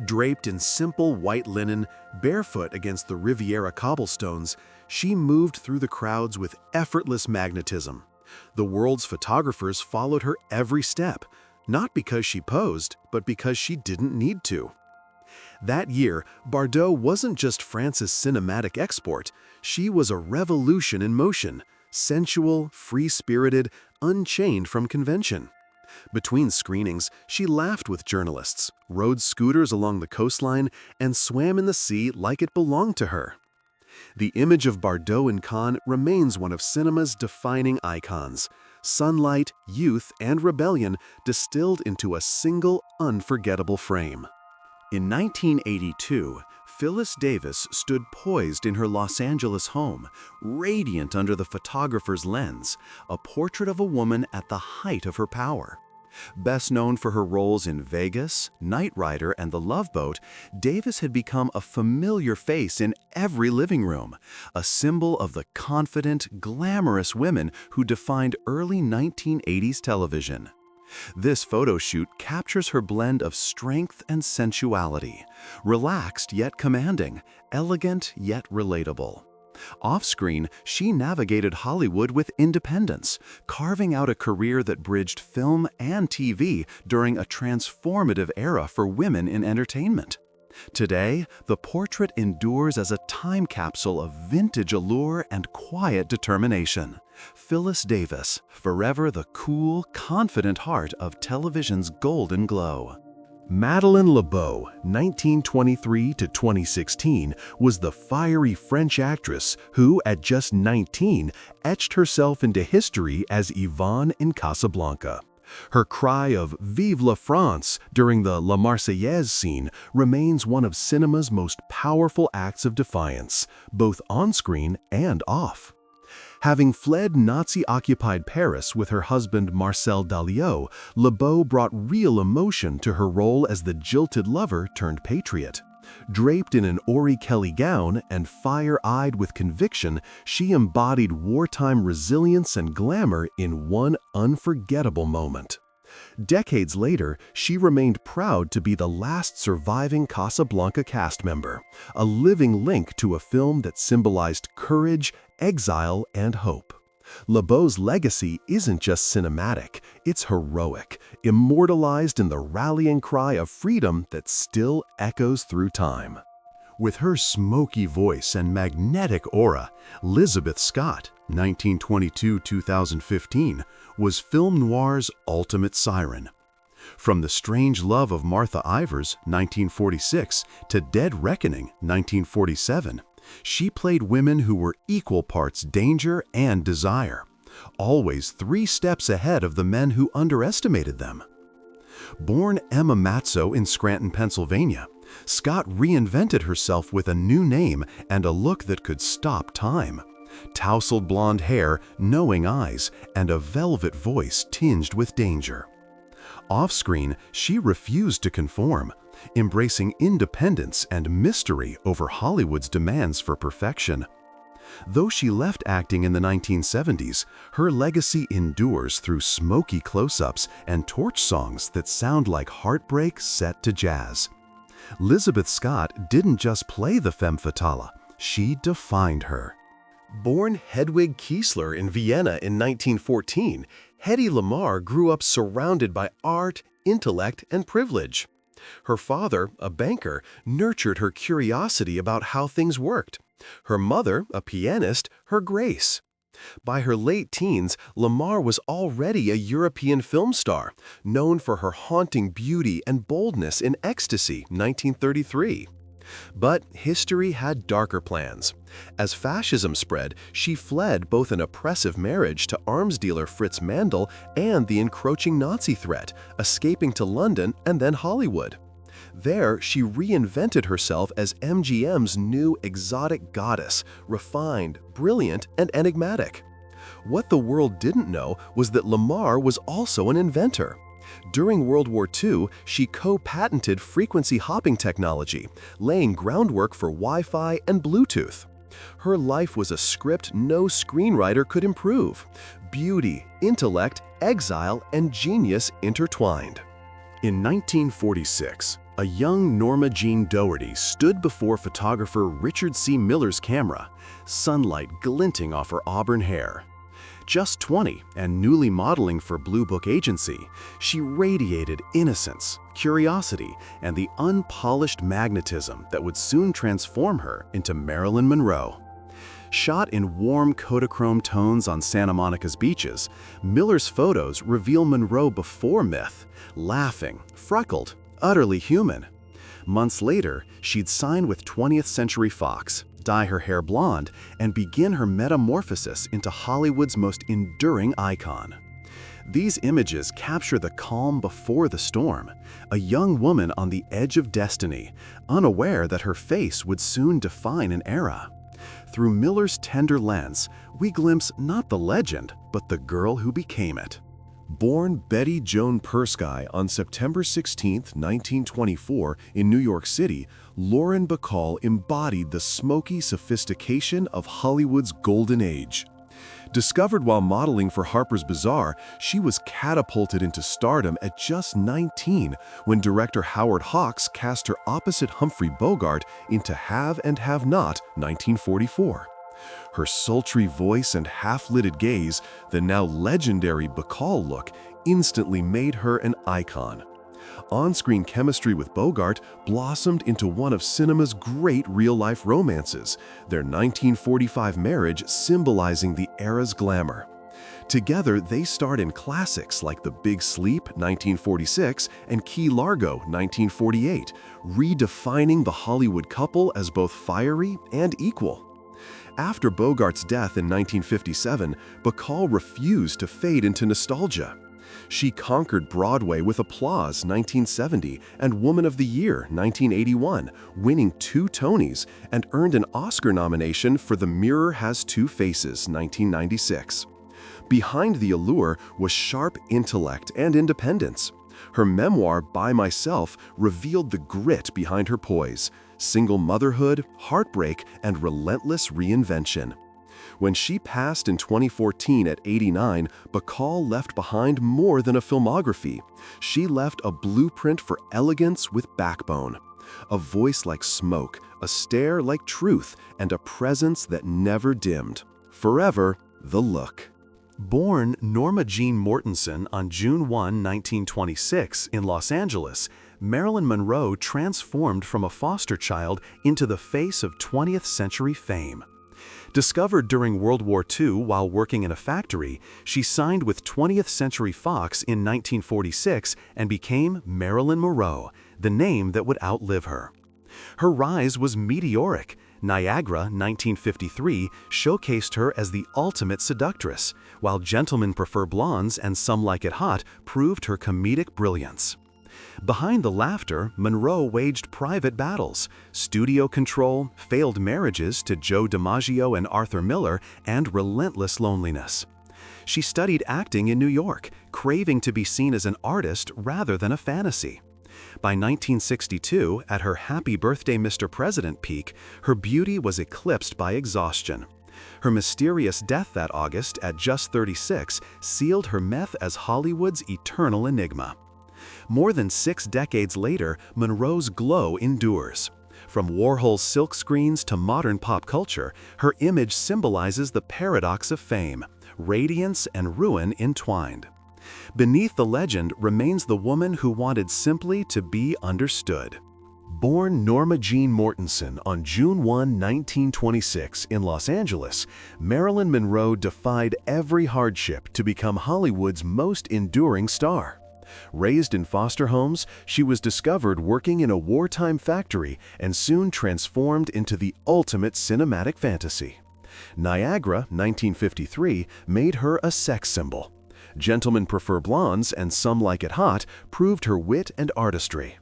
Draped in simple white linen, barefoot against the Riviera cobblestones, she moved through the crowds with effortless magnetism. The world's photographers followed her every step, not because she posed, but because she didn't need to. That year, Bardot wasn't just France's cinematic export, she was a revolution in motion, sensual, free-spirited, unchained from convention. Between screenings, she laughed with journalists, rode scooters along the coastline, and swam in the sea like it belonged to her. The image of Bardot in Cannes remains one of cinema's defining icons: sunlight, youth, and rebellion distilled into a single, unforgettable frame. In 1982, Phyllis Davis stood poised in her Los Angeles home, radiant under the photographer's lens, a portrait of a woman at the height of her power. Best known for her roles in Vegas, Knight Rider, and The Love Boat, Davis had become a familiar face in every living room, a symbol of the confident, glamorous women who defined early 1980s television. This photo shoot captures her blend of strength and sensuality, relaxed yet commanding, elegant yet relatable. Off-screen, she navigated Hollywood with independence, carving out a career that bridged film and TV during a transformative era for women in entertainment. Today, the portrait endures as a time capsule of vintage allure and quiet determination. Phyllis Davis, forever the cool, confident heart of television's golden glow. Madeleine LeBeau, 1923 to 2016, was the fiery French actress who, at just 19, etched herself into history as Yvonne in Casablanca. Her cry of "Vive la France" during the La Marseillaise scene remains one of cinema's most powerful acts of defiance, both on-screen and off. Having fled Nazi-occupied Paris with her husband Marcel Dalliot, LeBeau brought real emotion to her role as the jilted lover turned patriot. Draped in an Ori Kelly gown and fire-eyed with conviction, she embodied wartime resilience and glamour in one unforgettable moment. Decades later, she remained proud to be the last surviving Casablanca cast member, a living link to a film that symbolized courage, exile, and hope. LeBeau's legacy isn't just cinematic, it's heroic, immortalized in the rallying cry of freedom that still echoes through time. With her smoky voice and magnetic aura, Elizabeth Scott, 1922-2015, was film noir's ultimate siren. From The Strange Love of Martha Ivers, 1946, to Dead Reckoning, 1947, she played women who were equal parts danger and desire, always 3 steps ahead of the men who underestimated them. Born Emma Matzo in Scranton, Pennsylvania, Scott reinvented herself with a new name and a look that could stop time. Tousled blonde hair, knowing eyes, and a velvet voice tinged with danger. Off-screen, she refused to conform, embracing independence and mystery over Hollywood's demands for perfection. Though she left acting in the 1970s, her legacy endures through smoky close-ups and torch songs that sound like heartbreak set to jazz. Elizabeth Scott didn't just play the femme fatale, she defined her. Born Hedwig Kiesler in Vienna in 1914, Hedy Lamarr grew up surrounded by art, intellect, and privilege. Her father, a banker, nurtured her curiosity about how things worked. Her mother, a pianist, her grace. By her late teens, Lamarr was already a European film star, known for her haunting beauty and boldness in Ecstasy, 1933. But history had darker plans. As fascism spread, she fled both an oppressive marriage to arms dealer Fritz Mandl and the encroaching Nazi threat, escaping to London and then Hollywood. There, she reinvented herself as MGM's new exotic goddess, refined, brilliant, and enigmatic. What the world didn't know was that Lamarr was also an inventor. During World War II, she co-patented frequency hopping technology, laying groundwork for Wi-Fi and Bluetooth. Her life was a script no screenwriter could improve. Beauty, intellect, exile, and genius intertwined. In 1946, a young Norma Jean Doherty stood before photographer Richard C. Miller's camera, sunlight glinting off her auburn hair. Just 20 and newly modeling for Blue Book Agency, she radiated innocence, curiosity, and the unpolished magnetism that would soon transform her into Marilyn Monroe. Shot in warm Kodachrome tones on Santa Monica's beaches, Miller's photos reveal Monroe before myth, laughing, freckled, utterly human. Months later, she'd sign with 20th Century Fox, dye her hair blonde, and begin her metamorphosis into Hollywood's most enduring icon. These images capture the calm before the storm, a young woman on the edge of destiny, unaware that her face would soon define an era. Through Miller's tender lens, we glimpse not the legend, but the girl who became it. Born Betty Joan Persky on September 16, 1924, in New York City, Lauren Bacall embodied the smoky sophistication of Hollywood's golden age. Discovered while modeling for Harper's Bazaar, she was catapulted into stardom at just 19 when director Howard Hawks cast her opposite Humphrey Bogart into Have and Have Not, 1944. Her sultry voice and half-lidded gaze, the now legendary Bacall look, instantly made her an icon. On-screen chemistry with Bogart blossomed into one of cinema's great real-life romances, their 1945 marriage symbolizing the era's glamour. Together, they starred in classics like The Big Sleep, 1946, and Key Largo, 1948, redefining the Hollywood couple as both fiery and equal. After Bogart's death in 1957, Bacall refused to fade into nostalgia. She conquered Broadway with Applause, 1970, and Woman of the Year, 1981, winning 2 Tonys, and earned an Oscar nomination for The Mirror Has Two Faces, 1996. Behind the allure was sharp intellect and independence. Her memoir, By Myself, revealed the grit behind her poise, single motherhood, heartbreak, and relentless reinvention. When she passed in 2014 at 89, Bacall left behind more than a filmography. She left a blueprint for elegance with backbone. A voice like smoke, a stare like truth, and a presence that never dimmed. Forever, the look. Born Norma Jean Mortensen on June 1, 1926, in Los Angeles, Marilyn Monroe transformed from a foster child into the face of 20th century fame. Discovered during World War II while working in a factory, she signed with 20th Century Fox in 1946 and became Marilyn Monroe, the name that would outlive her. Her rise was meteoric. Niagara, 1953, showcased her as the ultimate seductress, while Gentlemen Prefer Blondes and Some Like It Hot proved her comedic brilliance. Behind the laughter, Monroe waged private battles, studio control, failed marriages to Joe DiMaggio and Arthur Miller, and relentless loneliness. She studied acting in New York, craving to be seen as an artist rather than a fantasy. By 1962, at her Happy Birthday Mr. President peak, her beauty was eclipsed by exhaustion. Her mysterious death that August at just 36 sealed her myth as Hollywood's eternal enigma. More than 6 decades later, Monroe's glow endures. From Warhol's silkscreens to modern pop culture, her image symbolizes the paradox of fame, radiance and ruin entwined. Beneath the legend remains the woman who wanted simply to be understood. Born Norma Jean Mortensen on June 1, 1926, in Los Angeles, Marilyn Monroe defied every hardship to become Hollywood's most enduring star. Raised in foster homes, she was discovered working in a wartime factory and soon transformed into the ultimate cinematic fantasy. Niagara, 1953, made her a sex symbol. Gentlemen Prefer Blondes and Some Like It Hot proved her wit and artistry.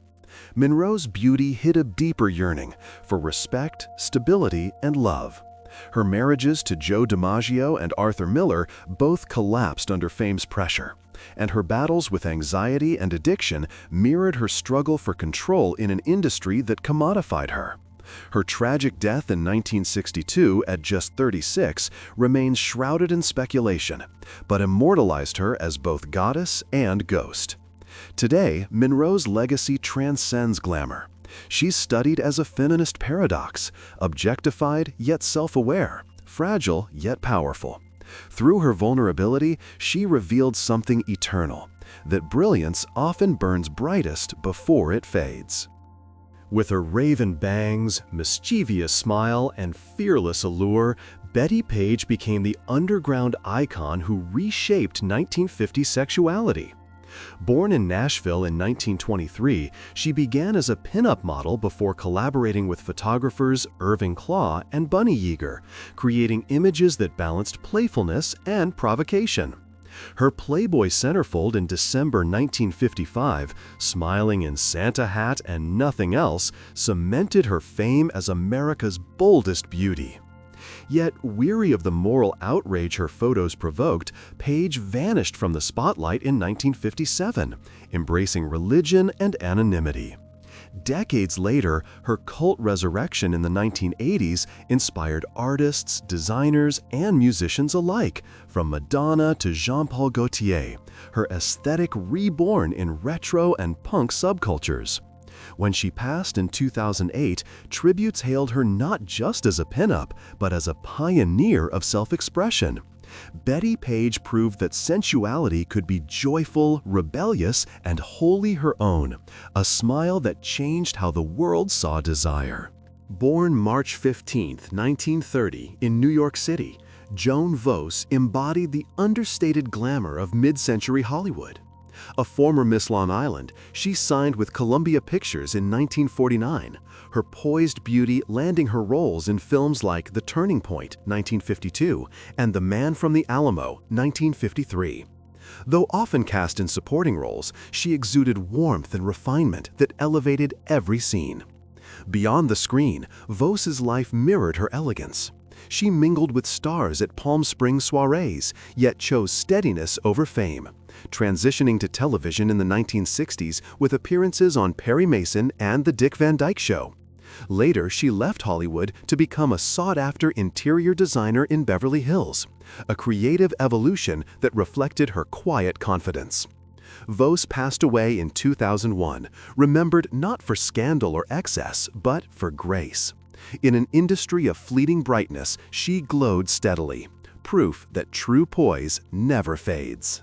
Monroe's beauty hid a deeper yearning for respect, stability, and love. Her marriages to Joe DiMaggio and Arthur Miller both collapsed under fame's pressure, and her battles with anxiety and addiction mirrored her struggle for control in an industry that commodified her. Her tragic death in 1962 at just 36 remains shrouded in speculation, but immortalized her as both goddess and ghost. Today, Monroe's legacy transcends glamour. She's studied as a feminist paradox, objectified yet self-aware, fragile yet powerful. Through her vulnerability, she revealed something eternal, that brilliance often burns brightest before it fades. With her raven bangs, mischievous smile, and fearless allure, Betty Page became the underground icon who reshaped 1950s sexuality. Born in Nashville in 1923, she began as a pinup model before collaborating with photographers Irving Klaw and Bunny Yeager, creating images that balanced playfulness and provocation. Her Playboy centerfold in December 1955, smiling in Santa hat and nothing else, cemented her fame as America's boldest beauty. Yet, weary of the moral outrage her photos provoked, Page vanished from the spotlight in 1957, embracing religion and anonymity. Decades later, her cult resurrection in the 1980s inspired artists, designers, and musicians alike, from Madonna to Jean-Paul Gaultier, her aesthetic reborn in retro and punk subcultures. When she passed in 2008, tributes hailed her not just as a pinup, but as a pioneer of self-expression. Betty Page proved that sensuality could be joyful, rebellious, and wholly her own, a smile that changed how the world saw desire. Born March 15, 1930, in New York City, Joan Vos embodied the understated glamour of mid-century Hollywood. A former Miss Long Island, she signed with Columbia Pictures in 1949, her poised beauty landing her roles in films like The Turning Point, 1952, and The Man from the Alamo, 1953. Though often cast in supporting roles, she exuded warmth and refinement that elevated every scene. Beyond the screen, Vos's life mirrored her elegance. She mingled with stars at Palm Springs soirees, yet chose steadiness over fame, transitioning to television in the 1960s with appearances on Perry Mason and The Dick Van Dyke Show. Later, she left Hollywood to become a sought-after interior designer in Beverly Hills, a creative evolution that reflected her quiet confidence. Vos passed away in 2001, remembered not for scandal or excess, but for grace. In an industry of fleeting brightness, she glowed steadily, proof that true poise never fades.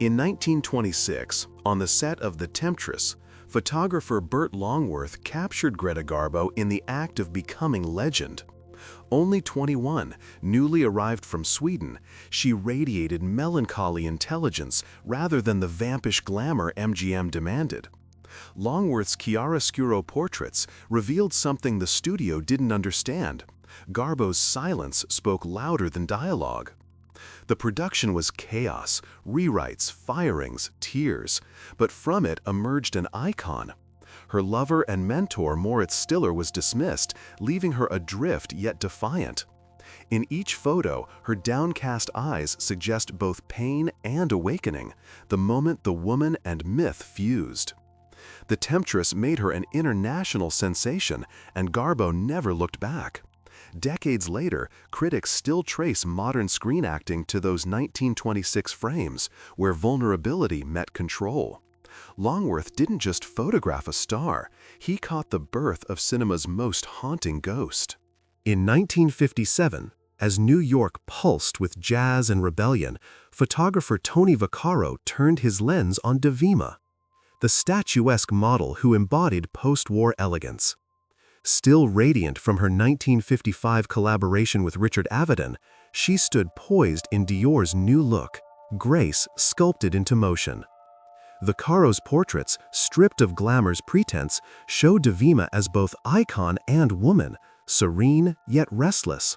In 1926, on the set of The Temptress, photographer Burt Longworth captured Greta Garbo in the act of becoming legend. Only 21, newly arrived from Sweden, she radiated melancholy intelligence rather than the vampish glamour MGM demanded. Longworth's chiaroscuro portraits revealed something the studio didn't understand. Garbo's silence spoke louder than dialogue. The production was chaos, rewrites, firings, tears, but from it emerged an icon. Her lover and mentor Moritz Stiller was dismissed, leaving her adrift yet defiant. In each photo, her downcast eyes suggest both pain and awakening, the moment the woman and myth fused. The Temptress made her an international sensation, and Garbo never looked back. Decades later, critics still trace modern screen acting to those 1926 frames, where vulnerability met control. Longworth didn't just photograph a star, he caught the birth of cinema's most haunting ghost. In 1957, as New York pulsed with jazz and rebellion, photographer Tony Vaccaro turned his lens on Divima, the statuesque model who embodied post-war elegance. Still radiant from her 1955 collaboration with Richard Avedon, she stood poised in Dior's new look, grace sculpted into motion. Vaccaro's portraits, stripped of glamour's pretense, show Divima as both icon and woman, serene yet restless.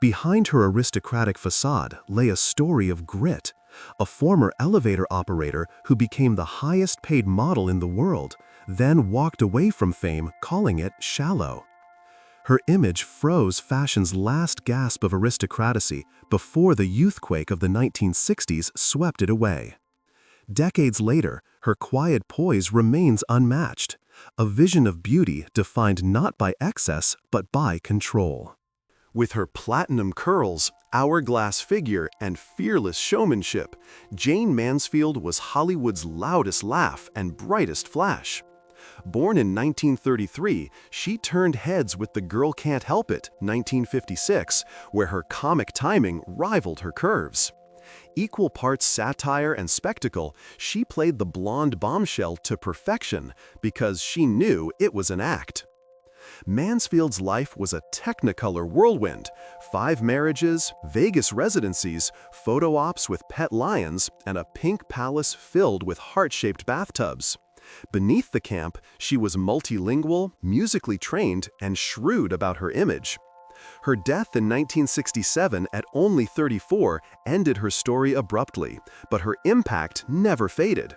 Behind her aristocratic facade lay a story of grit, a former elevator operator who became the highest-paid model in the world, then walked away from fame, calling it shallow. Her image froze fashion's last gasp of aristocracy before the youthquake of the 1960s swept it away. Decades later, her quiet poise remains unmatched, a vision of beauty defined not by excess but by control. With her platinum curls, hourglass figure, and fearless showmanship, Jane Mansfield was Hollywood's loudest laugh and brightest flash. Born in 1933, she turned heads with The Girl Can't Help It, 1956, where her comic timing rivaled her curves. Equal parts satire and spectacle, she played the blonde bombshell to perfection because she knew it was an act. Mansfield's life was a technicolor whirlwind: 5 marriages, Vegas residencies, photo ops with pet lions, and a pink palace filled with heart-shaped bathtubs. Beneath the camp, she was multilingual, musically trained, and shrewd about her image. Her death in 1967 at only 34 ended her story abruptly, but her impact never faded.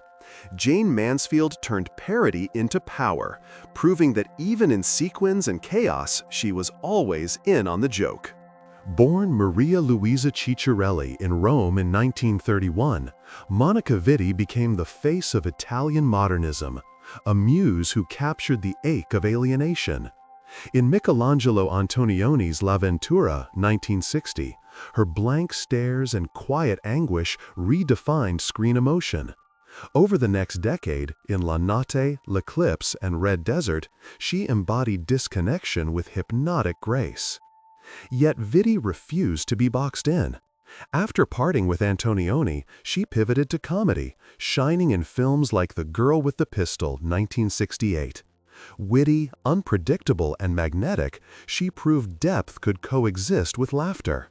Jane Mansfield turned parody into power, proving that even in sequins and chaos, she was always in on the joke. Born Maria Luisa Ciccarelli in Rome in 1931, Monica Vitti became the face of Italian modernism, a muse who captured the ache of alienation. In Michelangelo Antonioni's La Ventura, 1960, her blank stares and quiet anguish redefined screen emotion. Over the next decade, in La Notte, L'Eclipse, and Red Desert, she embodied disconnection with hypnotic grace. Yet Vitti refused to be boxed in. After parting with Antonioni, she pivoted to comedy, shining in films like The Girl with the Pistol, 1968. Witty, unpredictable, and magnetic, she proved depth could coexist with laughter.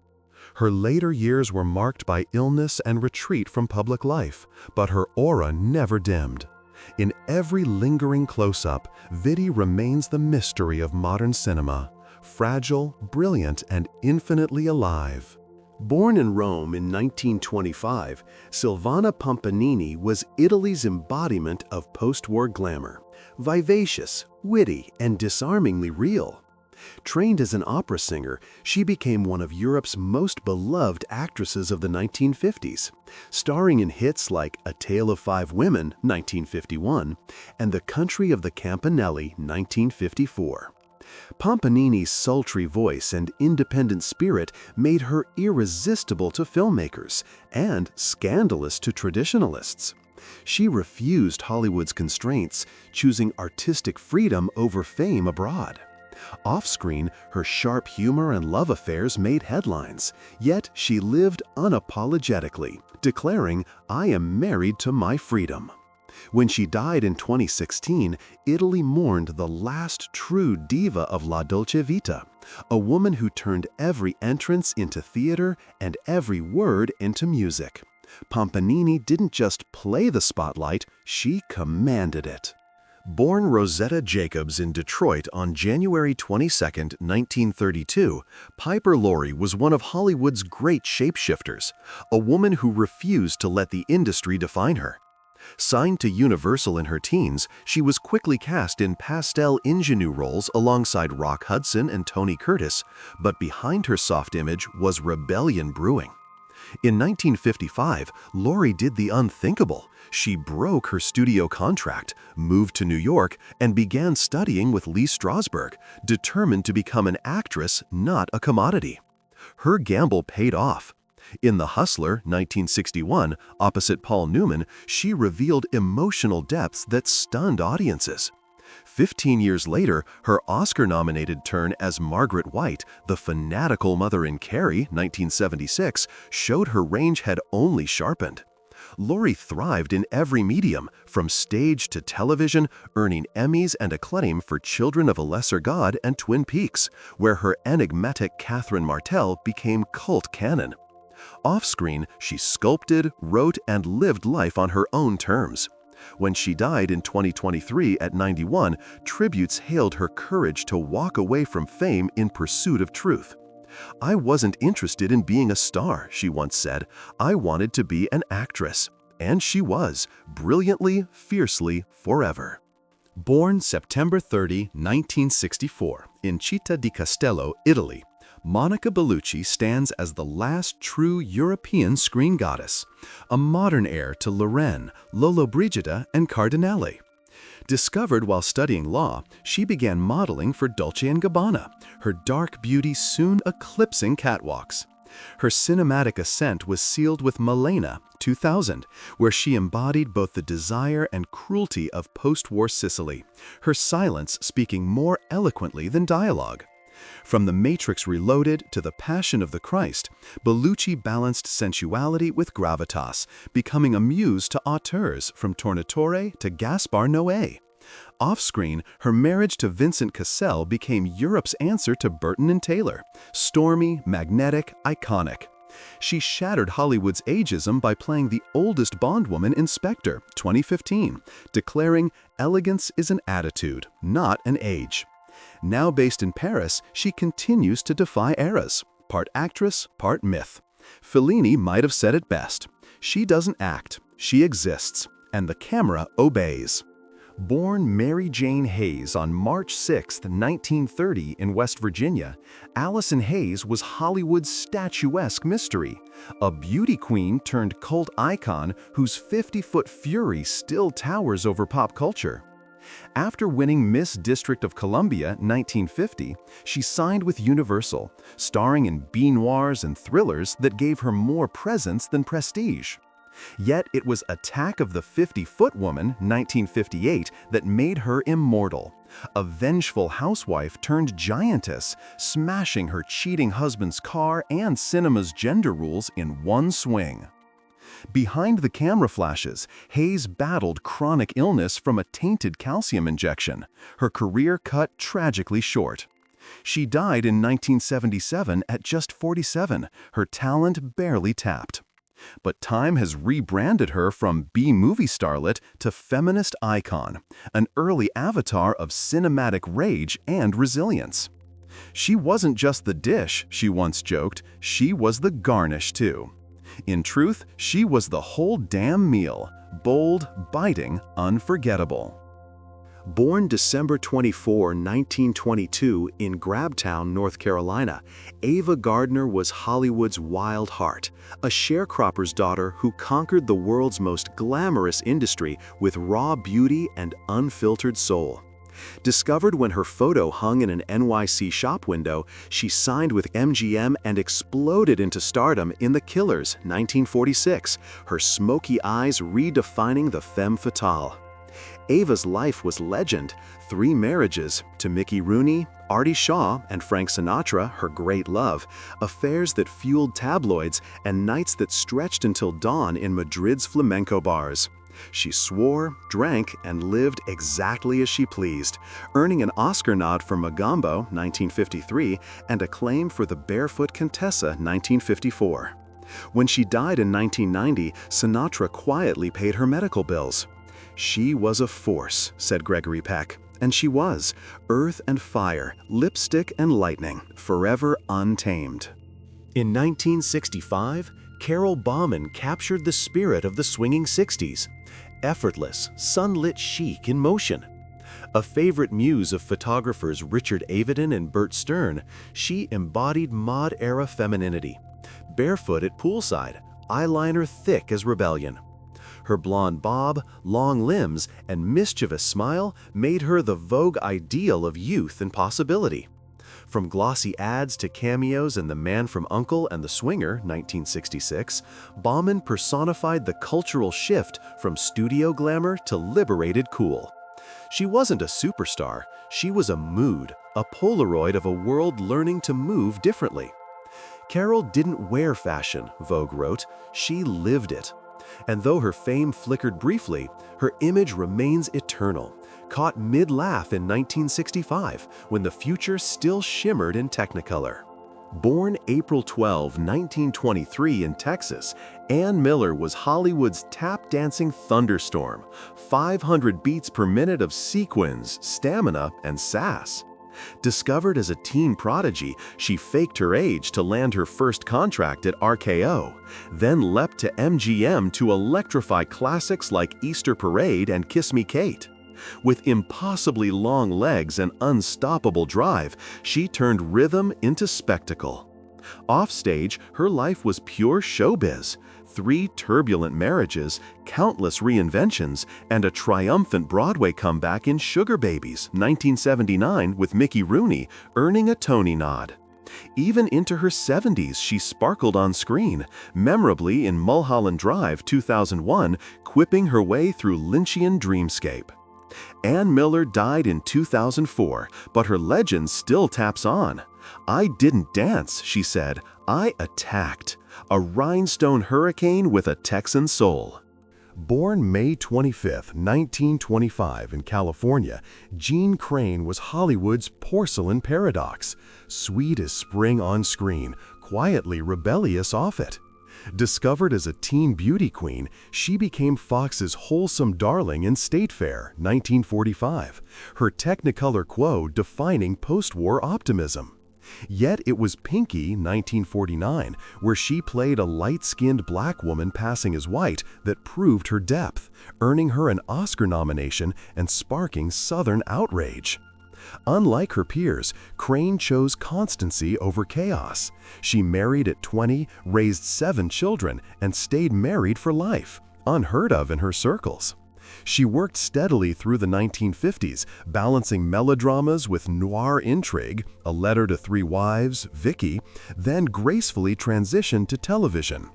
Her later years were marked by illness and retreat from public life, but her aura never dimmed. In every lingering close-up, Vitti remains the mystery of modern cinema, fragile, brilliant, and infinitely alive. Born in Rome in 1925, Silvana Pompanini was Italy's embodiment of post-war glamour, vivacious, witty, and disarmingly real. Trained as an opera singer, she became one of Europe's most beloved actresses of the 1950s, starring in hits like A Tale of Five Women, 1951, and The Country of the Campanelli, 1954. Pompanini's sultry voice and independent spirit made her irresistible to filmmakers and scandalous to traditionalists. She refused Hollywood's constraints, choosing artistic freedom over fame abroad. Off-screen, her sharp humor and love affairs made headlines, yet she lived unapologetically, declaring, "I am married to my freedom." When she died in 2016, Italy mourned the last true diva of La Dolce Vita, a woman who turned every entrance into theater and every word into music. Pompanini didn't just play the spotlight, she commanded it. Born Rosetta Jacobs in Detroit on January 22, 1932, Piper Laurie was one of Hollywood's great shapeshifters, a woman who refused to let the industry define her. Signed to Universal in her teens, she was quickly cast in pastel ingenue roles alongside Rock Hudson and Tony Curtis, but behind her soft image was rebellion brewing. In 1955, Laurie did the unthinkable. She broke her studio contract, moved to New York, and began studying with Lee Strasberg, determined to become an actress, not a commodity. Her gamble paid off. In The Hustler, 1961, opposite Paul Newman, she revealed emotional depths that stunned audiences. 15 years later, her Oscar-nominated turn as Margaret White, the fanatical mother in Carrie, 1976, showed her range had only sharpened. Laurie thrived in every medium, from stage to television, earning Emmys and acclaim for Children of a Lesser God and Twin Peaks, where her enigmatic Catherine Martell became cult canon. Off-screen, she sculpted, wrote, and lived life on her own terms. When she died in 2023 at 91, tributes hailed her courage to walk away from fame in pursuit of truth. "I wasn't interested in being a star," she once said. "I wanted to be an actress." And she was, brilliantly, fiercely, forever. Born September 30, 1964, in Città di Castello, Italy, Monica Bellucci stands as the last true European screen goddess, a modern heir to Lorraine, Lollobrigida, and Cardinale. Discovered while studying law, she began modeling for Dolce & Gabbana, her dark beauty soon eclipsing catwalks. Her cinematic ascent was sealed with Malena, 2000, where she embodied both the desire and cruelty of post-war Sicily, her silence speaking more eloquently than dialogue. From The Matrix Reloaded to The Passion of the Christ, Bellucci balanced sensuality with gravitas, becoming a muse to auteurs from Tornatore to Gaspar Noé. Off-screen, her marriage to Vincent Cassel became Europe's answer to Burton and Taylor, stormy, magnetic, iconic. She shattered Hollywood's ageism by playing the oldest Bond woman in Spectre, 2015, declaring, "Elegance is an attitude, not an age." Now based in Paris, she continues to defy eras, part actress, part myth. Fellini might have said it best: "She doesn't act, she exists, and the camera obeys." Born Mary Jane Hayes on March 6, 1930 in West Virginia, Allison Hayes was Hollywood's statuesque mystery, a beauty queen turned cult icon whose 50-foot fury still towers over pop culture. After winning Miss District of Columbia 1950, she signed with Universal, starring in B-noirs and thrillers that gave her more presence than prestige. Yet it was Attack of the 50-Foot Woman 1958 that made her immortal, a vengeful housewife turned giantess, smashing her cheating husband's car and cinema's gender rules in one swing. Behind the camera flashes, Hayes battled chronic illness from a tainted calcium injection, her career cut tragically short. She died in 1977 at just 47, her talent barely tapped. But time has rebranded her from B-movie starlet to feminist icon, an early avatar of cinematic rage and resilience. She wasn't just the dish, she once joked, she was the garnish too. In truth, she was the whole damn meal, bold, biting, unforgettable. Born December 24, 1922 in Grabtown, North Carolina, Ava Gardner was Hollywood's wild heart, a sharecropper's daughter who conquered the world's most glamorous industry with raw beauty and unfiltered soul. Discovered when her photo hung in an NYC shop window, she signed with MGM and exploded into stardom in The Killers, 1946, her smoky eyes redefining the femme fatale. Ava's life was legend. 3 marriages to Mickey Rooney, Artie Shaw, and Frank Sinatra, her great love, affairs that fueled tabloids, and nights that stretched until dawn in Madrid's flamenco bars. She swore, drank, and lived exactly as she pleased, earning an Oscar nod for Magambo, 1953, and acclaim for The Barefoot Contessa, 1954. When she died in 1990, Sinatra quietly paid her medical bills. She was a force, said Gregory Peck, and she was, earth and fire, lipstick and lightning, forever untamed. In 1965, Carol Bauman captured the spirit of the swinging 60s, effortless, sunlit chic in motion. A favorite muse of photographers Richard Avedon and Bert Stern, she embodied mod-era femininity. Barefoot at poolside, eyeliner thick as rebellion. Her blonde bob, long limbs, and mischievous smile made her the Vogue ideal of youth and possibility. From glossy ads to cameos in The Man from U.N.C.L.E. and The Swinger, 1966, Bauman personified the cultural shift from studio glamour to liberated cool. She wasn't a superstar, she was a mood, a Polaroid of a world learning to move differently. Carol didn't wear fashion, Vogue wrote, she lived it. And though her fame flickered briefly, her image remains eternal, caught mid-laugh in 1965 when the future still shimmered in Technicolor. Born April 12, 1923 in Texas, Ann Miller was Hollywood's tap-dancing thunderstorm, 500 beats per minute of sequins, stamina, and sass. Discovered as a teen prodigy, she faked her age to land her first contract at RKO, then leapt to MGM to electrify classics like Easter Parade and Kiss Me Kate. With impossibly long legs and unstoppable drive, she turned rhythm into spectacle. Offstage, her life was pure showbiz. 3 turbulent marriages, countless reinventions, and a triumphant Broadway comeback in Sugar Babies, 1979 with Mickey Rooney, earning a Tony nod. Even into her 70s she sparkled on screen, memorably in Mulholland Drive, 2001, quipping her way through Lynchian dreamscape. Ann Miller died in 2004, but her legend still taps on. "I didn't dance," she said, "I attacked. A rhinestone hurricane with a Texan soul." Born May 25, 1925 in California, Jean Crane was Hollywood's porcelain paradox. Sweet as spring on screen, quietly rebellious off it. Discovered as a teen beauty queen, she became Fox's wholesome darling in State Fair, 1945, her Technicolor quo defining post-war optimism. Yet it was Pinky, 1949, where she played a light-skinned black woman passing as white that proved her depth, earning her an Oscar nomination and sparking Southern outrage. Unlike her peers, Crane chose constancy over chaos. She married at 20, raised 7 children, and stayed married for life, unheard of in her circles. She worked steadily through the 1950s, balancing melodramas with noir intrigue, A Letter to Three Wives, Vicky, then gracefully transitioned to television.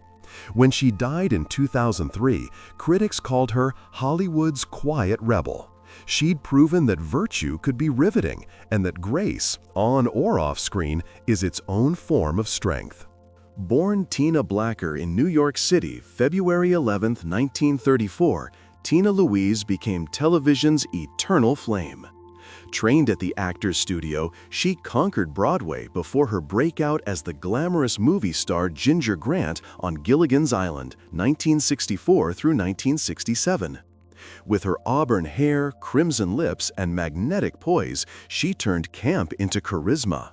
When she died in 2003, critics called her Hollywood's quiet rebel. She'd proven that virtue could be riveting, and that grace, on or off screen, is its own form of strength. Born Tina Blacker in New York City, February 11, 1934, Tina Louise became television's eternal flame. Trained at the Actors Studio, she conquered Broadway before her breakout as the glamorous movie star Ginger Grant on Gilligan's Island, 1964 through 1967. With her auburn hair, crimson lips, and magnetic poise, she turned camp into charisma.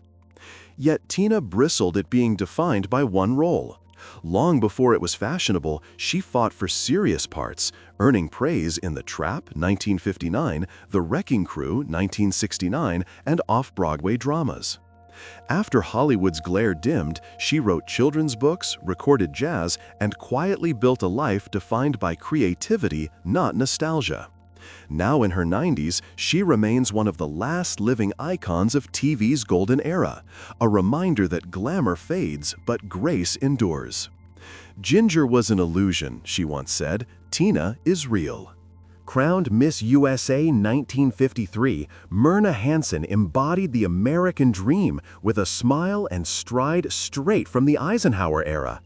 Yet Tina bristled at being defined by one role. Long before it was fashionable, she fought for serious parts, earning praise in The Trap, 1959, The Wrecking Crew, 1969, and off-Broadway dramas. After Hollywood's glare dimmed, she wrote children's books, recorded jazz, and quietly built a life defined by creativity, not nostalgia. Now in her 90s, she remains one of the last living icons of TV's golden era, a reminder that glamour fades, but grace endures. "Ginger was an illusion," she once said. "Tina is real." Crowned Miss USA 1953, Myrna Hansen embodied the American dream with a smile and stride straight from the Eisenhower era.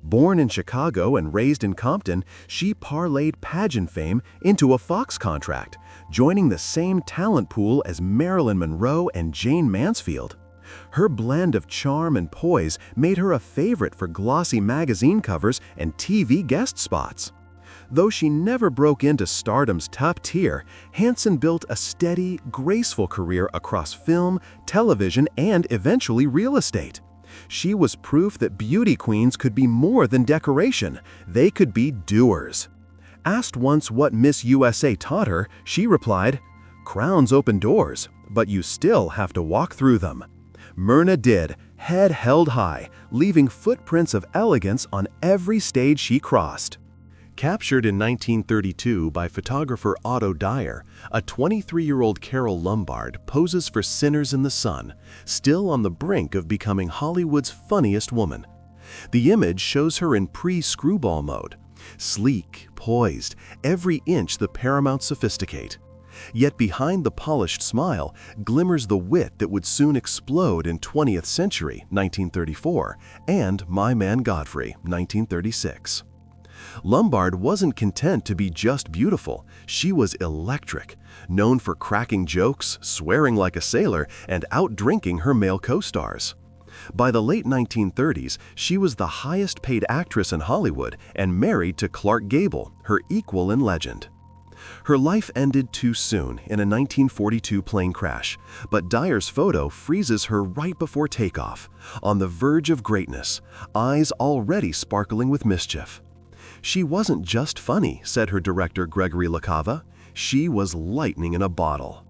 Born in Chicago and raised in Compton, she parlayed pageant fame into a Fox contract, joining the same talent pool as Marilyn Monroe and Jane Mansfield. Her blend of charm and poise made her a favorite for glossy magazine covers and TV guest spots. Though she never broke into stardom's top tier, Hansen built a steady, graceful career across film, television, and eventually real estate. She was proof that beauty queens could be more than decoration. They could be doers. Asked once what Miss USA taught her, she replied, "Crowns open doors, but you still have to walk through them." Myrna did, head held high, leaving footprints of elegance on every stage she crossed. Captured in 1932 by photographer Otto Dyer, a 23-year-old Carole Lombard poses for Sinners in the Sun, still on the brink of becoming Hollywood's funniest woman. The image shows her in pre-screwball mode, sleek, poised, every inch the paramount sophisticate. Yet behind the polished smile glimmers the wit that would soon explode in 20th Century, 1934, and My Man Godfrey, 1936. Lombard wasn't content to be just beautiful, she was electric, known for cracking jokes, swearing like a sailor, and out-drinking her male co-stars. By the late 1930s, she was the highest-paid actress in Hollywood and married to Clark Gable, her equal in legend. Her life ended too soon in a 1942 plane crash, but Dyer's photo freezes her right before takeoff, on the verge of greatness, eyes already sparkling with mischief. "She wasn't just funny," said her director Gregory LaCava. "She was lightning in a bottle."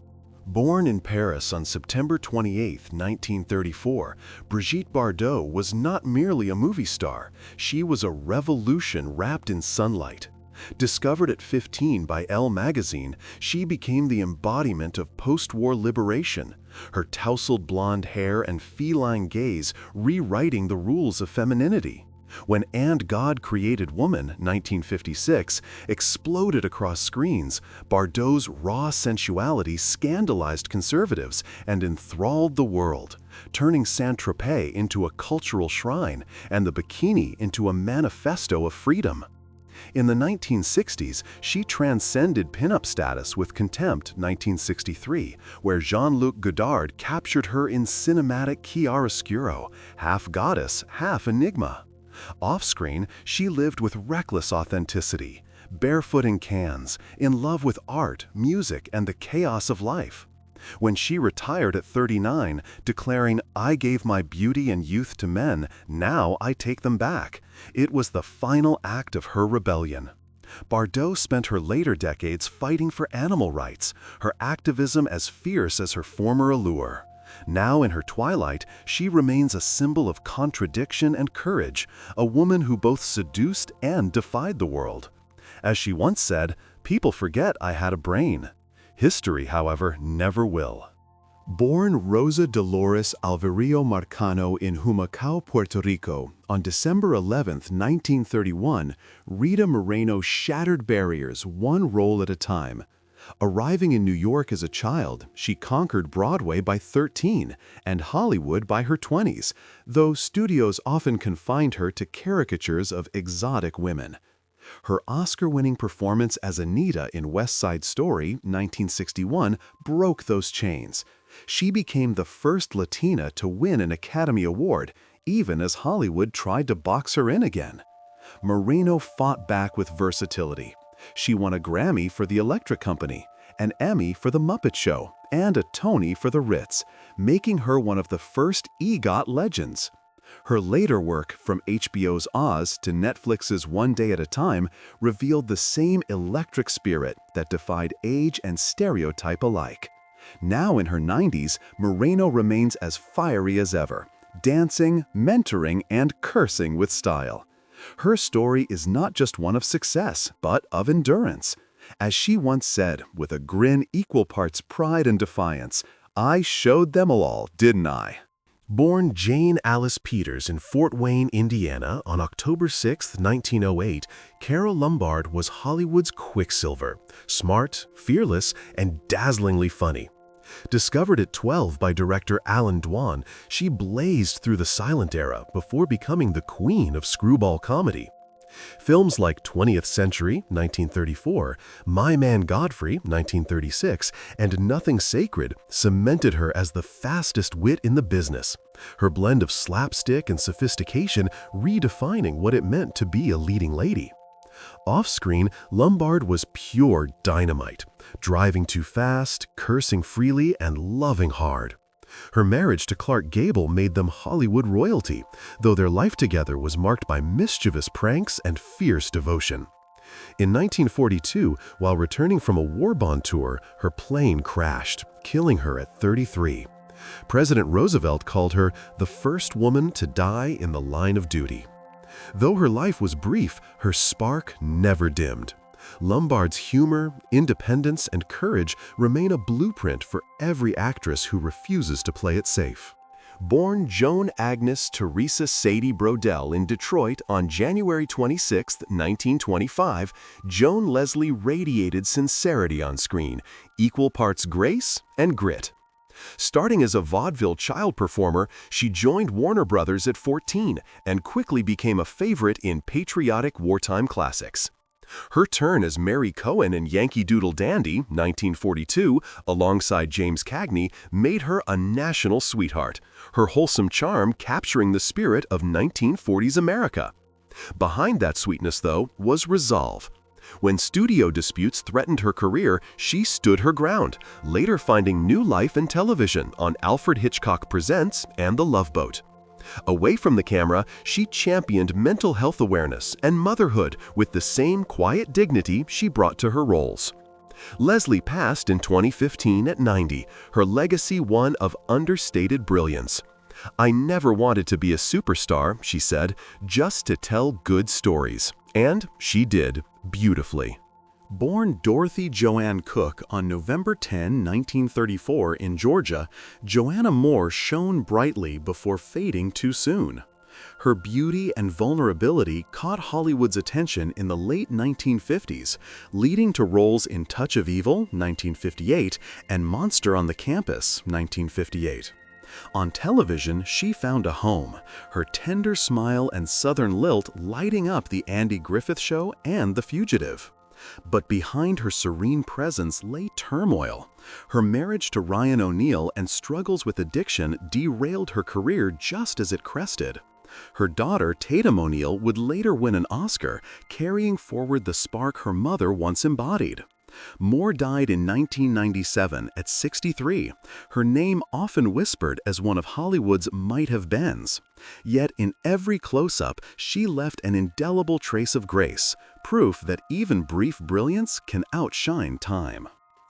Born in Paris on September 28, 1934, Brigitte Bardot was not merely a movie star. She was a revolution wrapped in sunlight. Discovered at 15 by Elle magazine, she became the embodiment of post-war liberation, her tousled blonde hair and feline gaze rewriting the rules of femininity. When And God Created Woman, 1956, exploded across screens, Bardot's raw sensuality scandalized conservatives and enthralled the world, turning Saint-Tropez into a cultural shrine and the bikini into a manifesto of freedom. In the 1960s, she transcended pinup status with Contempt, 1963, where Jean-Luc Godard captured her in cinematic chiaroscuro, half goddess, half enigma. Off-screen, she lived with reckless authenticity, barefoot in Cannes, in love with art, music, and the chaos of life. When she retired at 39, declaring, "I gave my beauty and youth to men, now I take them back," it was the final act of her rebellion. Bardot spent her later decades fighting for animal rights, her activism as fierce as her former allure. Now in her twilight, she remains a symbol of contradiction and courage, a woman who both seduced and defied the world. As she once said, People forget I had a brain. History, however, never will. Born Rosa Dolores Alvarillo Marcano in Humacao, Puerto Rico, on December 11, 1931, Rita Moreno shattered barriers one role at a time. Arriving in New York as a child, she conquered Broadway by 13 and Hollywood by her 20s, though studios often confined her to caricatures of exotic women. Her Oscar-winning performance as Anita in West Side Story, 1961, broke those chains. She became the first Latina to win an Academy Award, even as Hollywood tried to box her in again. Moreno fought back with versatility. She won a Grammy for The Electric Company, an Emmy for The Muppet Show, and a Tony for The Ritz, making her one of the first EGOT legends. Her later work, from HBO's Oz to Netflix's One Day at a Time, revealed the same electric spirit that defied age and stereotype alike. Now in her 90s, Moreno remains as fiery as ever, dancing, mentoring, and cursing with style. Her story is not just one of success, but of endurance. As she once said, with a grin equal parts pride and defiance, "I showed them all, didn't I?" Born Jane Alice Peters in Fort Wayne, Indiana, on October 6, 1908, Carole Lombard was Hollywood's Quicksilver, smart, fearless, and dazzlingly funny. Discovered at 12 by director Alan Dwan, she blazed through the silent era before becoming the queen of screwball comedy. Films like 20th Century, 1934, My Man Godfrey, 1936, and Nothing Sacred cemented her as the fastest wit in the business, her blend of slapstick and sophistication redefining what it meant to be a leading lady. Off-screen, Lombard was pure dynamite, driving too fast, cursing freely, and loving hard. Her marriage to Clark Gable made them Hollywood royalty, though their life together was marked by mischievous pranks and fierce devotion. In 1942, while returning from a war bond tour, her plane crashed, killing her at 33. President Roosevelt called her the first woman to die in the line of duty. Though her life was brief, her spark never dimmed. Lombard's humor, independence, and courage remain a blueprint for every actress who refuses to play it safe. Born Joan Agnes Teresa Sadie Brodell in Detroit on January 26, 1925, Joan Leslie radiated sincerity on screen, equal parts grace and grit. Starting as a vaudeville child performer, she joined Warner Brothers at 14 and quickly became a favorite in patriotic wartime classics. Her turn as Mary Cohen in Yankee Doodle Dandy, 1942, alongside James Cagney, made her a national sweetheart, her wholesome charm capturing the spirit of 1940s America. Behind that sweetness, though, was resolve. When studio disputes threatened her career, she stood her ground, later finding new life in television on Alfred Hitchcock Presents and The Love Boat. Away from the camera, she championed mental health awareness and motherhood with the same quiet dignity she brought to her roles. Leslie passed in 2015 at 90, her legacy one of understated brilliance. "I never wanted to be a superstar," she said, "just to tell good stories." And she did, beautifully. Born Dorothy Joanne Cook on November 10, 1934 in Georgia, Joanna Moore shone brightly before fading too soon. Her beauty and vulnerability caught Hollywood's attention in the late 1950s, leading to roles in Touch of Evil, 1958, and Monster on the Campus, 1958. On television, she found a home, her tender smile and southern lilt lighting up The Andy Griffith Show and The Fugitive. But behind her serene presence lay turmoil. Her marriage to Ryan O'Neal and struggles with addiction derailed her career just as it crested. Her daughter, Tatum O'Neal, would later win an Oscar, carrying forward the spark her mother once embodied. Moore died in 1997 at 63, her name often whispered as one of Hollywood's might-have-beens. Yet in every close-up, she left an indelible trace of grace, proof that even brief brilliance can outshine time.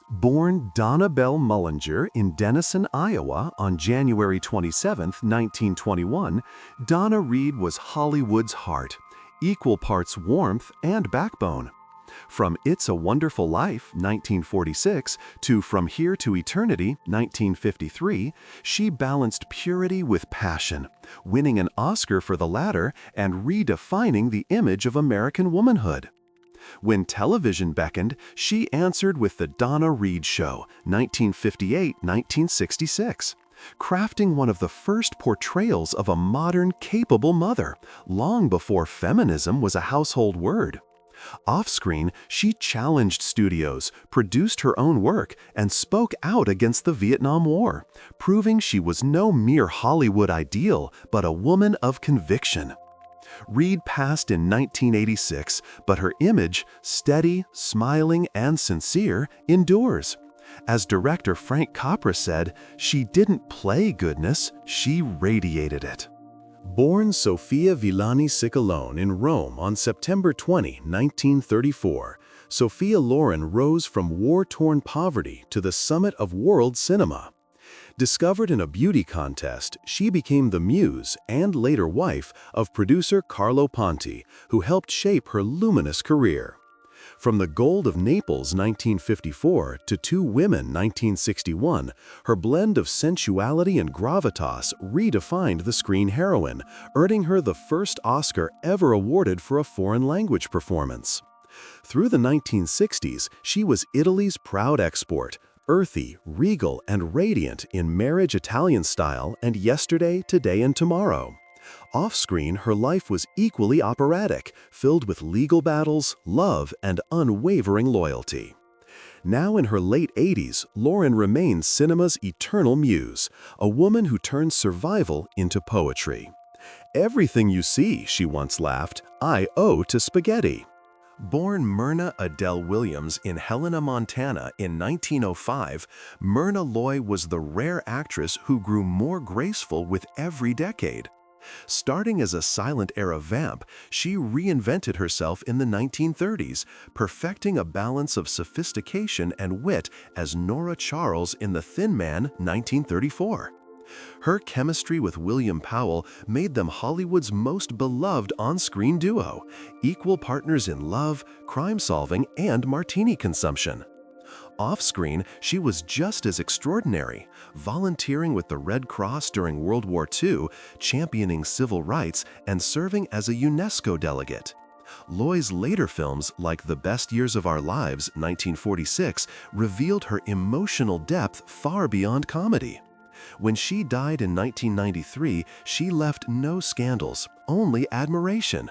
Born Donna Bell Mullinger in Denison, Iowa on January 27, 1921, Donna Reed was Hollywood's heart, equal parts warmth and backbone. From It's a Wonderful Life, 1946, to From Here to Eternity, 1953, she balanced purity with passion, winning an Oscar for the latter and redefining the image of American womanhood. When television beckoned, she answered with The Donna Reed Show, 1958-1966, crafting one of the first portrayals of a modern, capable mother, long before feminism was a household word. Off-screen, she challenged studios, produced her own work, and spoke out against the Vietnam War, proving she was no mere Hollywood ideal, but a woman of conviction. Reed passed in 1986, but her image, steady, smiling, and sincere, endures. As director Frank Capra said, she didn't play goodness, she radiated it. Born Sofia Villani Ciccolone in Rome on September 20, 1934, Sophia Loren rose from war-torn poverty to the summit of world cinema. Discovered in a beauty contest, she became the muse and later wife of producer Carlo Ponti, who helped shape her luminous career. From The Gold of Naples 1954 to Two Women 1961, her blend of sensuality and gravitas redefined the screen heroine, earning her the first Oscar ever awarded for a foreign language performance. Through the 1960s, she was Italy's proud export, earthy, regal, and radiant in Marriage Italian Style and Yesterday, Today, and Tomorrow. Off-screen, her life was equally operatic, filled with legal battles, love, and unwavering loyalty. Now in her late 80s, Loren remains cinema's eternal muse, a woman who turns survival into poetry. "Everything you see," she once laughed, "I owe to spaghetti." Born Myrna Adele Williams in Helena, Montana in 1905, Myrna Loy was the rare actress who grew more graceful with every decade. Starting as a silent-era vamp, she reinvented herself in the 1930s, perfecting a balance of sophistication and wit as Nora Charles in The Thin Man, 1934. Her chemistry with William Powell made them Hollywood's most beloved on-screen duo, equal partners in love, crime-solving, and martini consumption. Off-screen, she was just as extraordinary, volunteering with the Red Cross during World War II, championing civil rights, and serving as a UNESCO delegate. Loy's later films, like The Best Years of Our Lives, 1946, revealed her emotional depth far beyond comedy. When she died in 1993, she left no scandals, only admiration.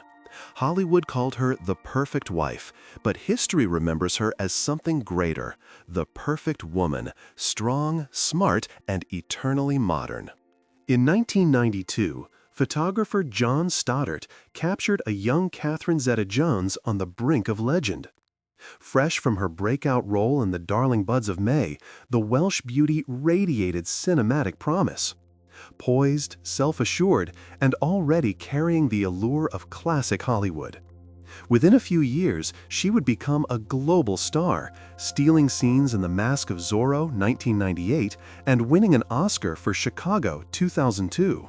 Hollywood called her the perfect wife, but history remembers her as something greater, the perfect woman, strong, smart, and eternally modern. In 1992, photographer John Stoddart captured a young Catherine Zeta-Jones on the brink of legend. Fresh from her breakout role in The Darling Buds of May, the Welsh beauty radiated cinematic promise. Poised, self-assured, and already carrying the allure of classic Hollywood. Within a few years, she would become a global star, stealing scenes in The Mask of Zorro, 1998, and winning an Oscar for Chicago, 2002.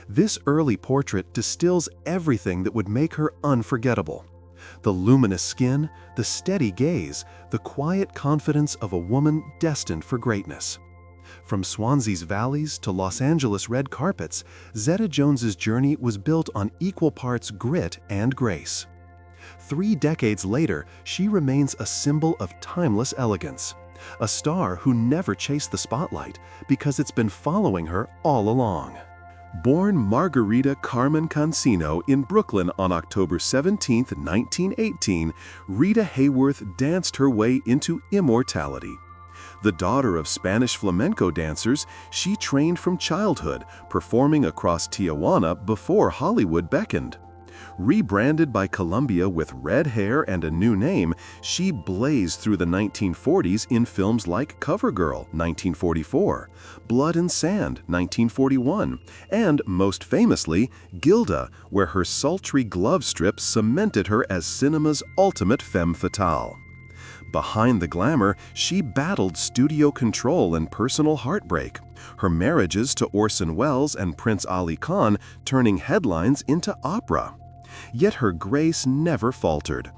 This early portrait distills everything that would make her unforgettable. The luminous skin, the steady gaze, the quiet confidence of a woman destined for greatness. From Swansea's valleys to Los Angeles red carpets, Zeta-Jones's journey was built on equal parts grit and grace. 3 decades later, she remains a symbol of timeless elegance, a star who never chased the spotlight because it's been following her all along. Born Margarita Carmen Cancino in Brooklyn on October 17, 1918, Rita Hayworth danced her way into immortality. The daughter of Spanish flamenco dancers, she trained from childhood, performing across Tijuana before Hollywood beckoned. Rebranded by Columbia with red hair and a new name, she blazed through the 1940s in films like CoverGirl, 1944, Blood and Sand, 1941, and, most famously, Gilda, where her sultry glove strip cemented her as cinema's ultimate femme fatale. Behind the glamour, she battled studio control and personal heartbreak, her marriages to Orson Welles and Prince Ali Khan turning headlines into opera. Yet her grace never faltered.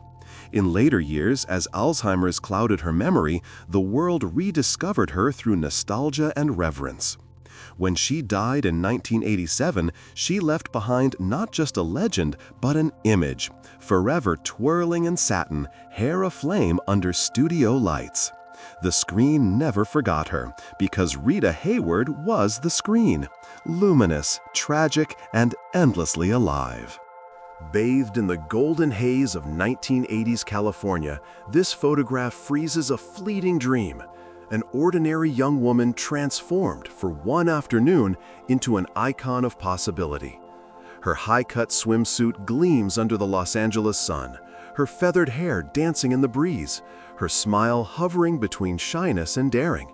In later years, as Alzheimer's clouded her memory, the world rediscovered her through nostalgia and reverence. When she died in 1987, she left behind not just a legend, but an image, forever twirling in satin, hair aflame under studio lights. The screen never forgot her, because Rita Hayworth was the screen, luminous, tragic, and endlessly alive. Bathed in the golden haze of 1980s California, this photograph freezes a fleeting dream. An ordinary young woman transformed for one afternoon into an icon of possibility. Her high-cut swimsuit gleams under the Los Angeles sun, her feathered hair dancing in the breeze, her smile hovering between shyness and daring.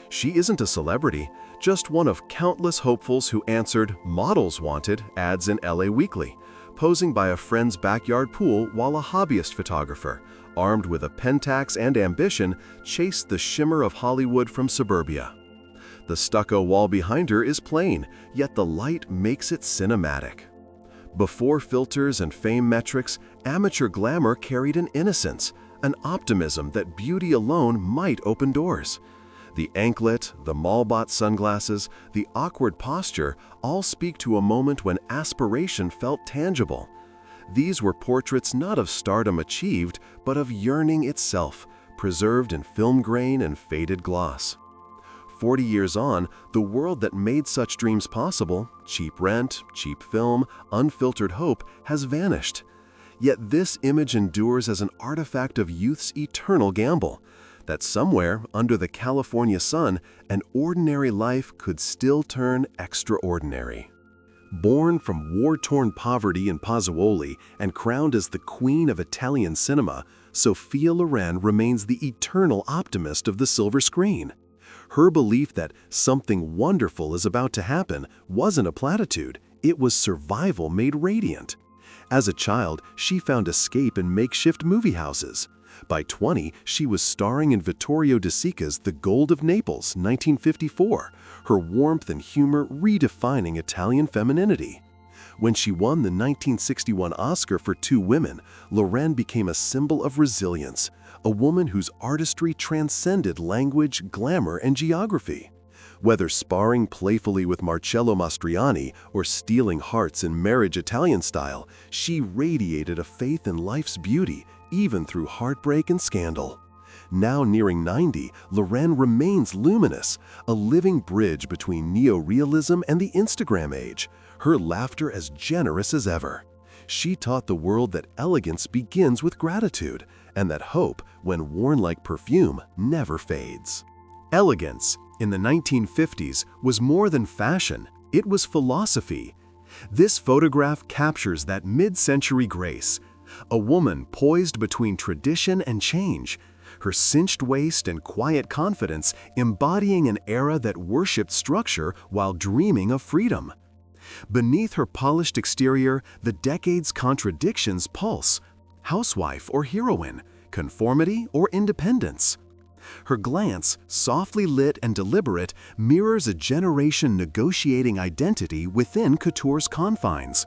She isn't a celebrity, just one of countless hopefuls who answered "Models Wanted" ads in LA Weekly, posing by a friend's backyard pool while a hobbyist photographer, armed with a Pentax and ambition, chased the shimmer of Hollywood from suburbia. The stucco wall behind her is plain, yet the light makes it cinematic. Before filters and fame metrics, amateur glamour carried an innocence, an optimism that beauty alone might open doors. The anklet, the mall-bought sunglasses, the awkward posture all speak to a moment when aspiration felt tangible. These were portraits not of stardom achieved, but of yearning itself, preserved in film grain and faded gloss. 40 years on, the world that made such dreams possible, cheap rent, cheap film, unfiltered hope, has vanished. Yet this image endures as an artifact of youth's eternal gamble, that somewhere under the California sun, an ordinary life could still turn extraordinary. Born from war-torn poverty in Pozzuoli and crowned as the queen of Italian cinema, Sophia Loren remains the eternal optimist of the silver screen. Her belief that something wonderful is about to happen wasn't a platitude, it was survival made radiant. As a child, she found escape in makeshift movie houses. By 20, she was starring in Vittorio De Sica's The Gold of Naples, 1954, her warmth and humor redefining Italian femininity. When she won the 1961 Oscar for Two Women, Loren became a symbol of resilience, a woman whose artistry transcended language, glamour, and geography. Whether sparring playfully with Marcello Mastroianni or stealing hearts in Marriage Italian style, she radiated a faith in life's beauty, even through heartbreak and scandal. Now nearing 90, Loren remains luminous, a living bridge between neorealism and the Instagram age, her laughter as generous as ever. She taught the world that elegance begins with gratitude, and that hope, when worn like perfume, never fades. Elegance, in the 1950s, was more than fashion, it was philosophy. This photograph captures that mid-century grace, a woman poised between tradition and change, her cinched waist and quiet confidence embodying an era that worshipped structure while dreaming of freedom. Beneath her polished exterior, the decade's contradictions pulse: housewife or heroine, conformity or independence. Her glance, softly lit and deliberate, mirrors a generation negotiating identity within couture's confines.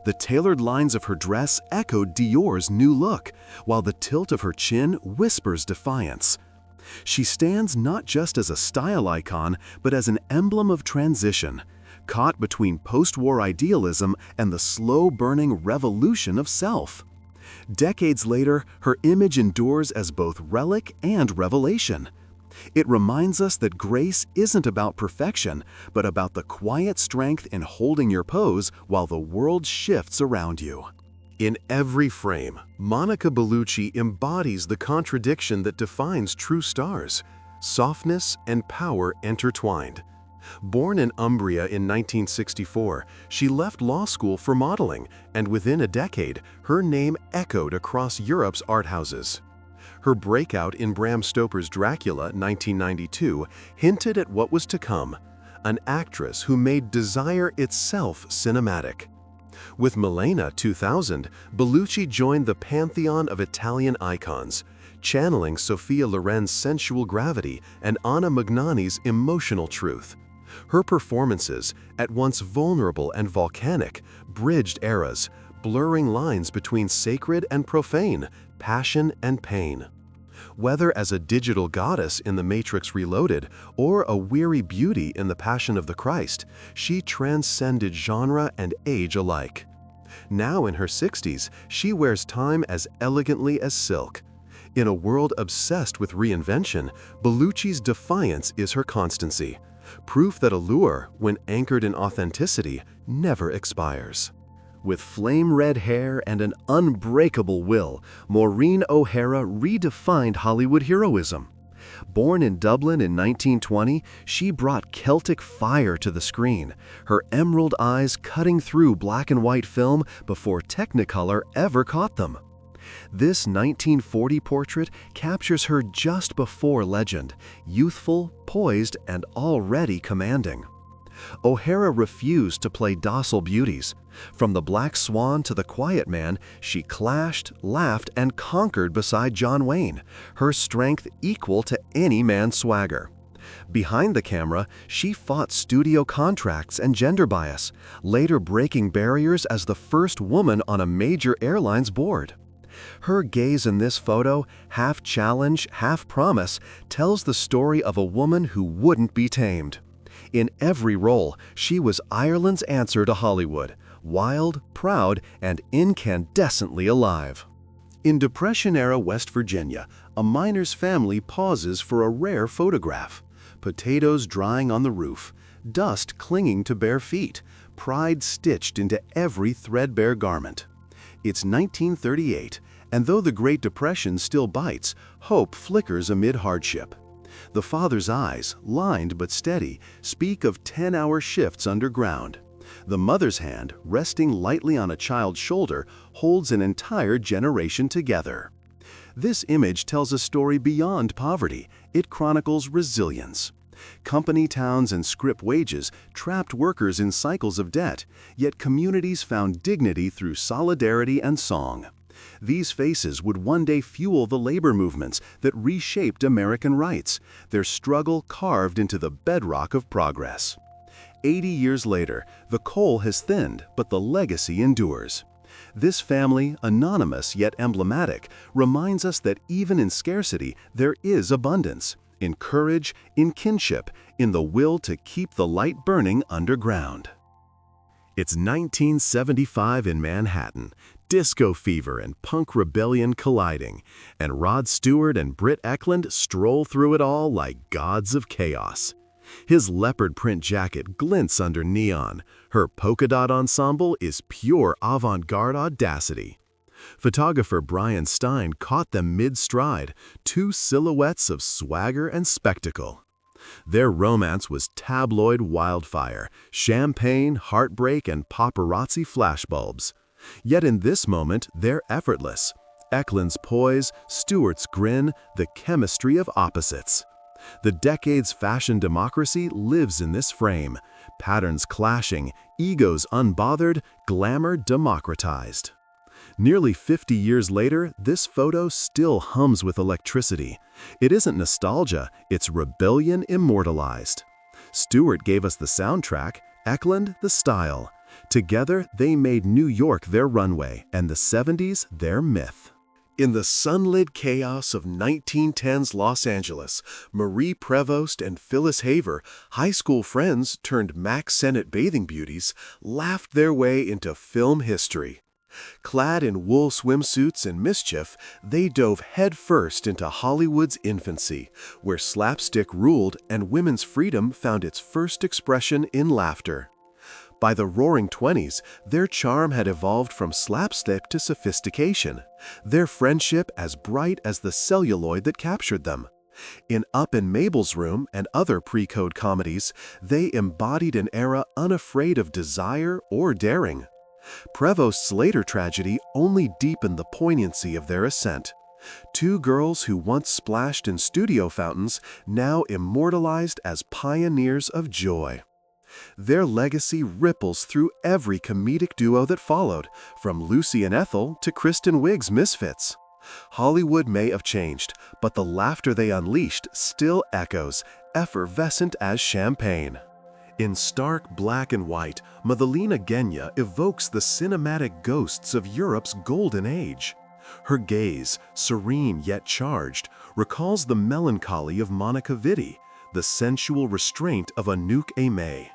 The tailored lines of her dress echoed Dior's new look, while the tilt of her chin whispers defiance. She stands not just as a style icon, but as an emblem of transition, caught between post-war idealism and the slow-burning revolution of self. Decades later, her image endures as both relic and revelation. It reminds us that grace isn't about perfection, but about the quiet strength in holding your pose while the world shifts around you. In every frame, Monica Bellucci embodies the contradiction that defines true stars: softness and power intertwined. Born in Umbria in 1964, she left law school for modeling, and within a decade, her name echoed across Europe's art houses. Her breakout in Bram Stoker's Dracula, 1992, hinted at what was to come: an actress who made desire itself cinematic. With Milena, 2000, Bellucci joined the pantheon of Italian icons, channeling Sophia Loren's sensual gravity and Anna Magnani's emotional truth. Her performances, at once vulnerable and volcanic, bridged eras, blurring lines between sacred and profane, passion and pain. Whether as a digital goddess in The Matrix Reloaded or a weary beauty in The Passion of the Christ, she transcended genre and age alike. Now in her 60s, she wears time as elegantly as silk. In a world obsessed with reinvention, Bellucci's defiance is her constancy, proof that allure, when anchored in authenticity, never expires. With flame-red hair and an unbreakable will, Maureen O'Hara redefined Hollywood heroism. Born in Dublin in 1920, she brought Celtic fire to the screen, her emerald eyes cutting through black and white film before Technicolor ever caught them. This 1940 portrait captures her just before legend, youthful, poised, and already commanding. O'Hara refused to play docile beauties. From the Black Swan to the Quiet Man, she clashed, laughed, and conquered beside John Wayne, her strength equal to any man's swagger. Behind the camera, she fought studio contracts and gender bias, later breaking barriers as the first woman on a major airline's board. Her gaze in this photo, half challenge, half promise, tells the story of a woman who wouldn't be tamed. In every role, she was Ireland's answer to Hollywood, wild, proud, and incandescently alive. In Depression-era West Virginia, a miner's family pauses for a rare photograph. Potatoes drying on the roof, dust clinging to bare feet, pride stitched into every threadbare garment. It's 1938, and though the Great Depression still bites, hope flickers amid hardship. The father's eyes, lined but steady, speak of 10-hour shifts underground. The mother's hand, resting lightly on a child's shoulder, holds an entire generation together. This image tells a story beyond poverty. It chronicles resilience. Company towns and scrip wages trapped workers in cycles of debt, yet communities found dignity through solidarity and song. These faces would one day fuel the labor movements that reshaped American rights, their struggle carved into the bedrock of progress. 80 years later, the coal has thinned, but the legacy endures. This family, anonymous yet emblematic, reminds us that even in scarcity, there is abundance, in courage, in kinship, in the will to keep the light burning underground. It's 1975 in Manhattan, disco fever and punk rebellion colliding, and Rod Stewart and Britt Ekland stroll through it all like gods of chaos. His leopard print jacket glints under neon. Her polka dot ensemble is pure avant-garde audacity. Photographer Brian Stein caught them mid-stride, two silhouettes of swagger and spectacle. Their romance was tabloid wildfire, champagne, heartbreak, and paparazzi flashbulbs. Yet in this moment, they're effortless. Ekland's poise, Stewart's grin, the chemistry of opposites. The decade's fashion democracy lives in this frame. Patterns clashing, egos unbothered, glamour democratized. Nearly 50 years later, this photo still hums with electricity. It isn't nostalgia, it's rebellion immortalized. Stewart gave us the soundtrack, Ekland the style. Together, they made New York their runway and the 70s their myth. In the sunlit chaos of 1910's Los Angeles, Marie Prevost and Phyllis Haver, high school friends turned Mack Sennett bathing beauties, laughed their way into film history. Clad in wool swimsuits and mischief, they dove headfirst into Hollywood's infancy, where slapstick ruled and women's freedom found its first expression in laughter. By the Roaring Twenties, their charm had evolved from slapstick to sophistication, their friendship as bright as the celluloid that captured them. In Up in Mabel's Room and other pre-code comedies, they embodied an era unafraid of desire or daring. Prevost's later tragedy only deepened the poignancy of their ascent. Two girls who once splashed in studio fountains, now immortalized as pioneers of joy. Their legacy ripples through every comedic duo that followed, from Lucy and Ethel to Kristen Wiig's Misfits. Hollywood may have changed, but the laughter they unleashed still echoes, effervescent as champagne. In stark black and white, Madalena Genya evokes the cinematic ghosts of Europe's golden age. Her gaze, serene yet charged, recalls the melancholy of Monica Vitti, the sensual restraint of Anouk Aimée.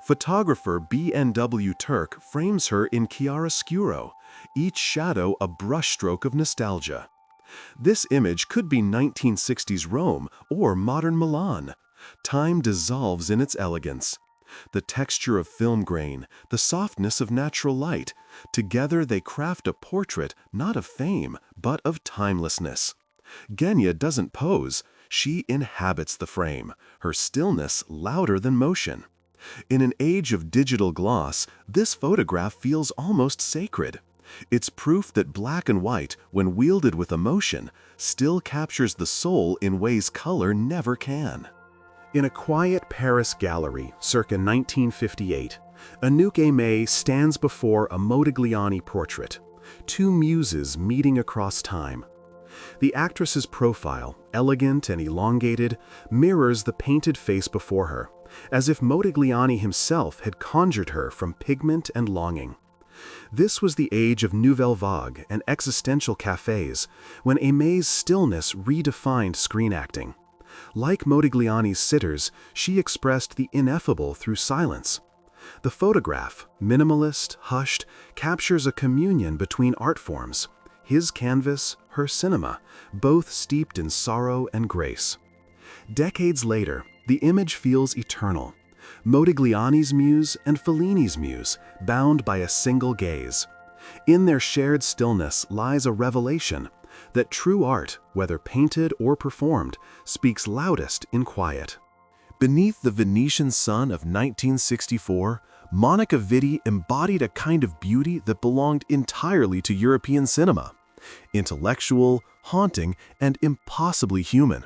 Photographer B.N.W. Turk frames her in chiaroscuro, each shadow a brushstroke of nostalgia. This image could be 1960s Rome or modern Milan. Time dissolves in its elegance. The texture of film grain, the softness of natural light, together they craft a portrait not of fame, but of timelessness. Genya doesn't pose, she inhabits the frame, her stillness louder than motion. In an age of digital gloss, this photograph feels almost sacred. It's proof that black and white, when wielded with emotion, still captures the soul in ways color never can. In a quiet Paris gallery, circa 1958, Anouk Aimée stands before a Modigliani portrait, two muses meeting across time. The actress's profile, elegant and elongated, mirrors the painted face before her, as if Modigliani himself had conjured her from pigment and longing. This was the age of Nouvelle Vague and existential cafes, when Aimé's stillness redefined screen acting. Like Modigliani's sitters, she expressed the ineffable through silence. The photograph, minimalist, hushed, captures a communion between art forms, his canvas, her cinema, both steeped in sorrow and grace. Decades later, the image feels eternal. Modigliani's muse and Fellini's muse, bound by a single gaze. In their shared stillness lies a revelation that true art, whether painted or performed, speaks loudest in quiet. Beneath the Venetian sun of 1964, Monica Vitti embodied a kind of beauty that belonged entirely to European cinema. Intellectual, haunting, and impossibly human.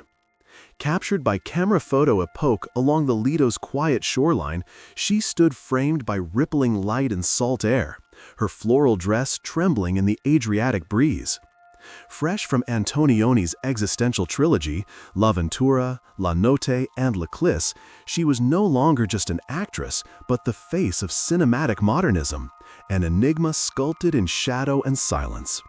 Captured by camera photo epoque along the Lido's quiet shoreline, she stood framed by rippling light and salt air, her floral dress trembling in the Adriatic breeze. Fresh from Antonioni's existential trilogy, L'Avventura, La Notte, and L'Eclisse, she was no longer just an actress, but the face of cinematic modernism, an enigma sculpted in shadow and silence.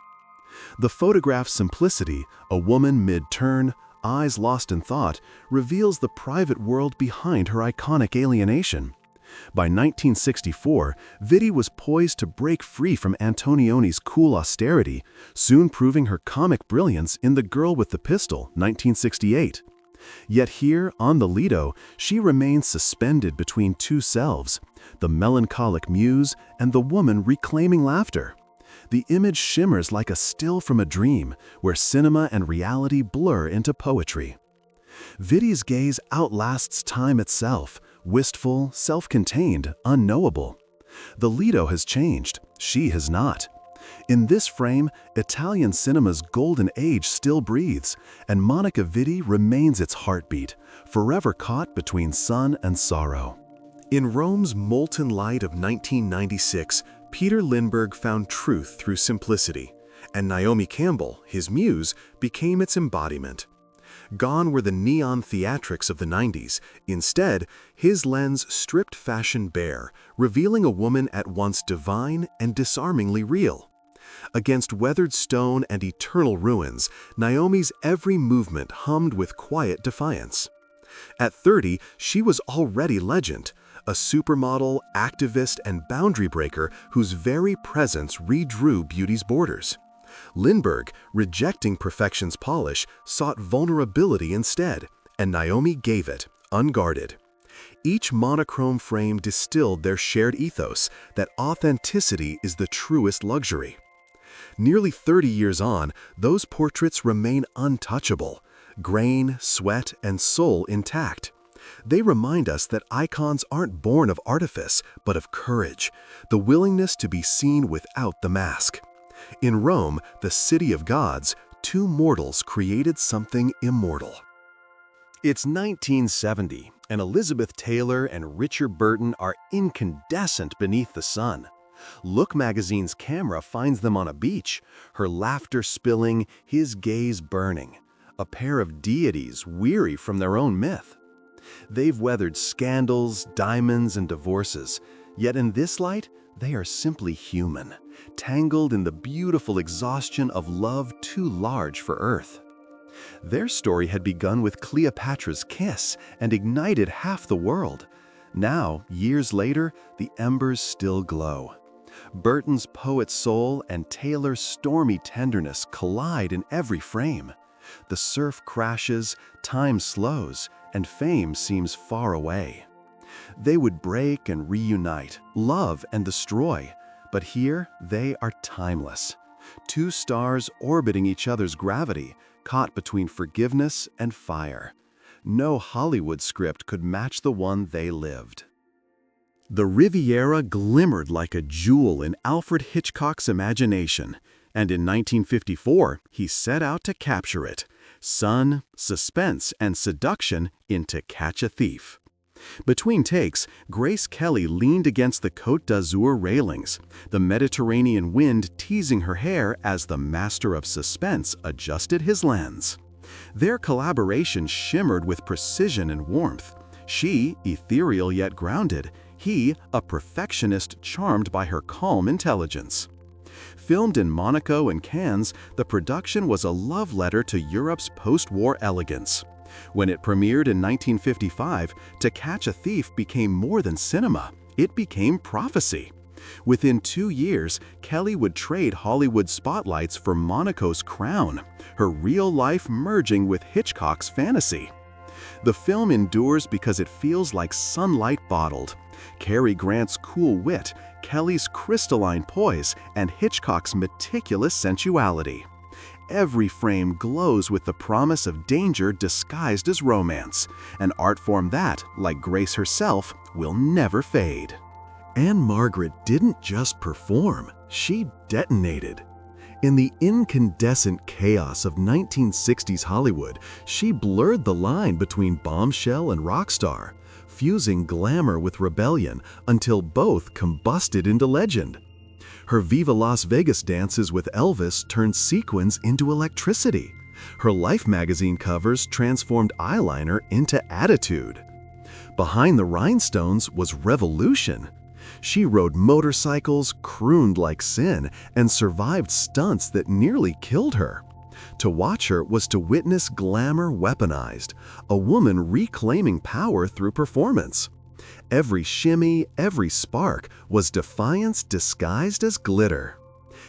The photograph's simplicity, a woman mid-turn, eyes lost in thought, reveals the private world behind her iconic alienation. By 1964, Vitti was poised to break free from Antonioni's cool austerity, soon proving her comic brilliance in The Girl with the Pistol, 1968. Yet here, on the Lido, she remains suspended between two selves, the melancholic muse and the woman reclaiming laughter. The image shimmers like a still from a dream, where cinema and reality blur into poetry. Vitti's gaze outlasts time itself, wistful, self-contained, unknowable. The Lido has changed, she has not. In this frame, Italian cinema's golden age still breathes, and Monica Vitti remains its heartbeat, forever caught between sun and sorrow. In Rome's molten light of 1996, Peter Lindbergh found truth through simplicity, and Naomi Campbell, his muse, became its embodiment. Gone were the neon theatrics of the 90s. Instead, his lens stripped fashion bare, revealing a woman at once divine and disarmingly real. Against weathered stone and eternal ruins, Naomi's every movement hummed with quiet defiance. At 30, she was already legend, a supermodel, activist, and boundary breaker whose very presence redrew beauty's borders. Lindbergh, rejecting perfection's polish, sought vulnerability instead, and Naomi gave it, unguarded. Each monochrome frame distilled their shared ethos that authenticity is the truest luxury. Nearly 30 years on, those portraits remain untouchable, grain, sweat, and soul intact. They remind us that icons aren't born of artifice, but of courage, the willingness to be seen without the mask. In Rome, the city of gods, two mortals created something immortal. It's 1970, and Elizabeth Taylor and Richard Burton are incandescent beneath the sun. Look magazine's camera finds them on a beach, her laughter spilling, his gaze burning. A pair of deities weary from their own myth. They've weathered scandals, diamonds, and divorces, yet in this light, they are simply human, tangled in the beautiful exhaustion of love too large for earth. Their story had begun with Cleopatra's kiss and ignited half the world. Now, years later, the embers still glow. Burton's poet soul and Taylor's stormy tenderness collide in every frame. The surf crashes, time slows, and fame seems far away. They would break and reunite, love and destroy, but here they are timeless. Two stars orbiting each other's gravity, caught between forgiveness and fire. No Hollywood script could match the one they lived. The Riviera glimmered like a jewel in Alfred Hitchcock's imagination, and in 1954 he set out to capture it. Sun, suspense, and seduction in To Catch a Thief. Between takes, Grace Kelly leaned against the Côte d'Azur railings, the Mediterranean wind teasing her hair as the master of suspense adjusted his lens. Their collaboration shimmered with precision and warmth. She, ethereal yet grounded, he, a perfectionist charmed by her calm intelligence. Filmed in Monaco and Cannes, the production was a love letter to Europe's post-war elegance. When it premiered in 1955, To Catch a Thief became more than cinema. It became prophecy. Within 2 years, Kelly would trade Hollywood spotlights for Monaco's crown, her real life merging with Hitchcock's fantasy. The film endures because it feels like sunlight bottled. Cary Grant's cool wit, Kelly's crystalline poise, and Hitchcock's meticulous sensuality. Every frame glows with the promise of danger disguised as romance, an art form that, like Grace herself, will never fade. Anne-Margaret didn't just perform, she detonated. In the incandescent chaos of 1960s Hollywood, she blurred the line between bombshell and rock star, fusing glamour with rebellion until both combusted into legend. Her Viva Las Vegas dances with Elvis turned sequins into electricity. Her Life magazine covers transformed eyeliner into attitude. Behind the rhinestones was revolution. She rode motorcycles, crooned like sin, and survived stunts that nearly killed her. To watch her was to witness glamour weaponized, a woman reclaiming power through performance. Every shimmy, every spark was defiance disguised as glitter.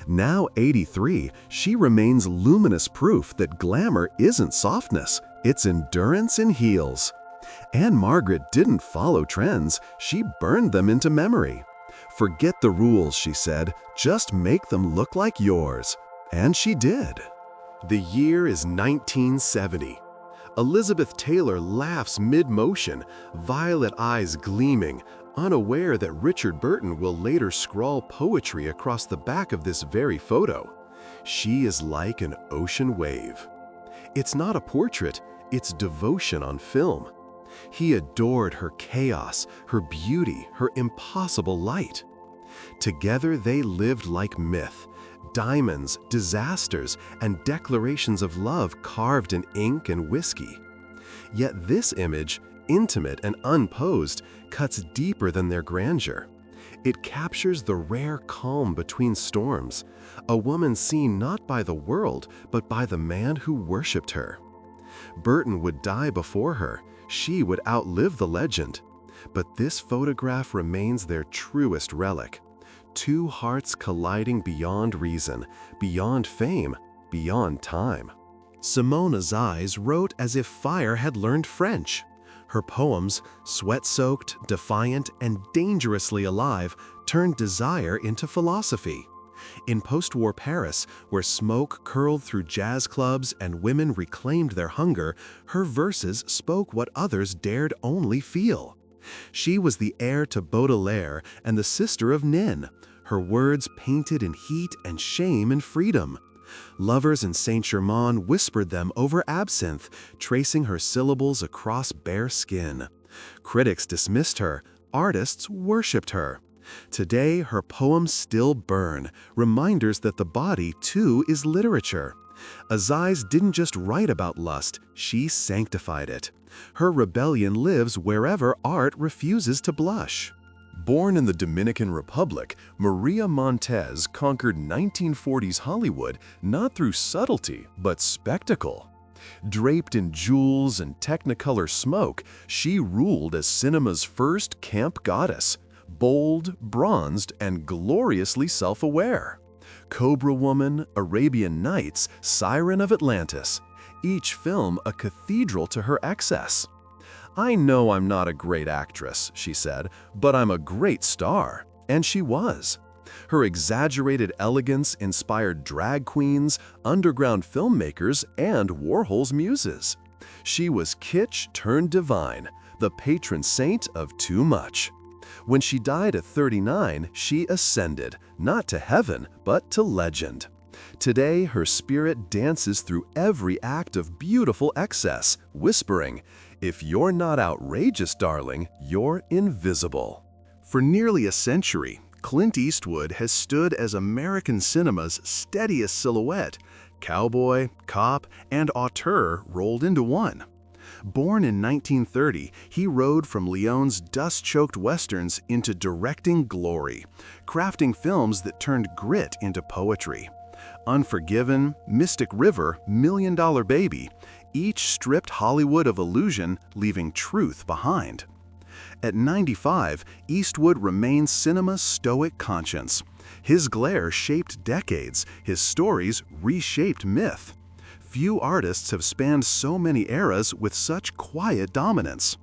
Now 83, she remains luminous proof that glamour isn't softness, it's endurance in heels. Anne-Margaret didn't follow trends, she burned them into memory. Forget the rules, she said, just make them look like yours. And she did. The year is 1970. Elizabeth Taylor laughs mid-motion, violet eyes gleaming, unaware that Richard Burton will later scrawl poetry across the back of this very photo. She is like an ocean wave. It's not a portrait, it's devotion on film. He adored her chaos, her beauty, her impossible light. Together they lived like myth. Diamonds, disasters, and declarations of love carved in ink and whiskey. Yet this image, intimate and unposed, cuts deeper than their grandeur. It captures the rare calm between storms, a woman seen not by the world, but by the man who worshipped her. Burton would die before her, she would outlive the legend. But this photograph remains their truest relic. Two hearts colliding beyond reason, beyond fame, beyond time. Simona's eyes wrote as if fire had learned French. Her poems, sweat-soaked, defiant, and dangerously alive, turned desire into philosophy. In post-war Paris, where smoke curled through jazz clubs and women reclaimed their hunger, her verses spoke what others dared only feel. She was the heir to Baudelaire and the sister of Nin, her words painted in heat and shame and freedom. Lovers in Saint-Germain whispered them over absinthe, tracing her syllables across bare skin. Critics dismissed her, artists worshipped her. Today, her poems still burn, reminders that the body, too, is literature. Aziz didn't just write about lust, she sanctified it. Her rebellion lives wherever art refuses to blush. Born in the Dominican Republic, Maria Montez conquered 1940s Hollywood not through subtlety, but spectacle. Draped in jewels and technicolor smoke, she ruled as cinema's first camp goddess, bold, bronzed, and gloriously self-aware. Cobra Woman, Arabian Nights, Siren of Atlantis, each film a cathedral to her excess. "I know I'm not a great actress," she said, "but I'm a great star." And she was. Her exaggerated elegance inspired drag queens, underground filmmakers, and Warhol's muses. She was kitsch turned divine, the patron saint of too much. When she died at 39, she ascended, not to heaven, but to legend. Today, her spirit dances through every act of beautiful excess, whispering, "If you're not outrageous, darling, you're invisible." For nearly a century, Clint Eastwood has stood as American cinema's steadiest silhouette, cowboy, cop, and auteur rolled into one. Born in 1930, he rode from Leone's dust-choked westerns into directing glory, crafting films that turned grit into poetry. Unforgiven, Mystic River, Million Dollar Baby, each stripped Hollywood of illusion, leaving truth behind. At 95, Eastwood remains cinema's stoic conscience. His glare shaped decades, his stories reshaped myth. Few artists have spanned so many eras with such quiet dominance.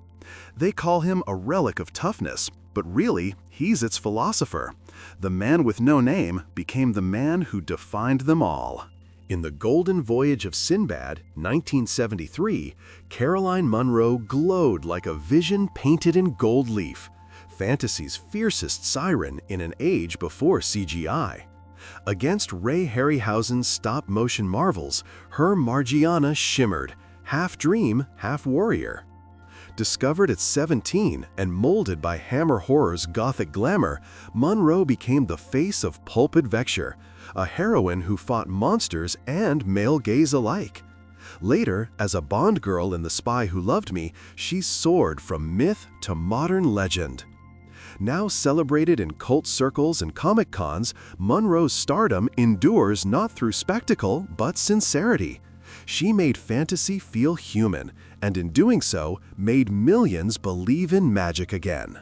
They call him a relic of toughness, but really, he's its philosopher. The man with no name became the man who defined them all. In The Golden Voyage of Sinbad, 1973, Caroline Munro glowed like a vision painted in gold leaf, fantasy's fiercest siren in an age before CGI. Against Ray Harryhausen's stop-motion marvels, her Margiana shimmered, half dream, half warrior. Discovered at 17 and molded by Hammer Horror's gothic glamour, Munro became the face of pulp adventure, a heroine who fought monsters and male gaze alike. Later, as a Bond girl in The Spy Who Loved Me, she soared from myth to modern legend. Now celebrated in cult circles and comic cons, Munro's stardom endures not through spectacle, but sincerity. She made fantasy feel human, and in doing so, made millions believe in magic again.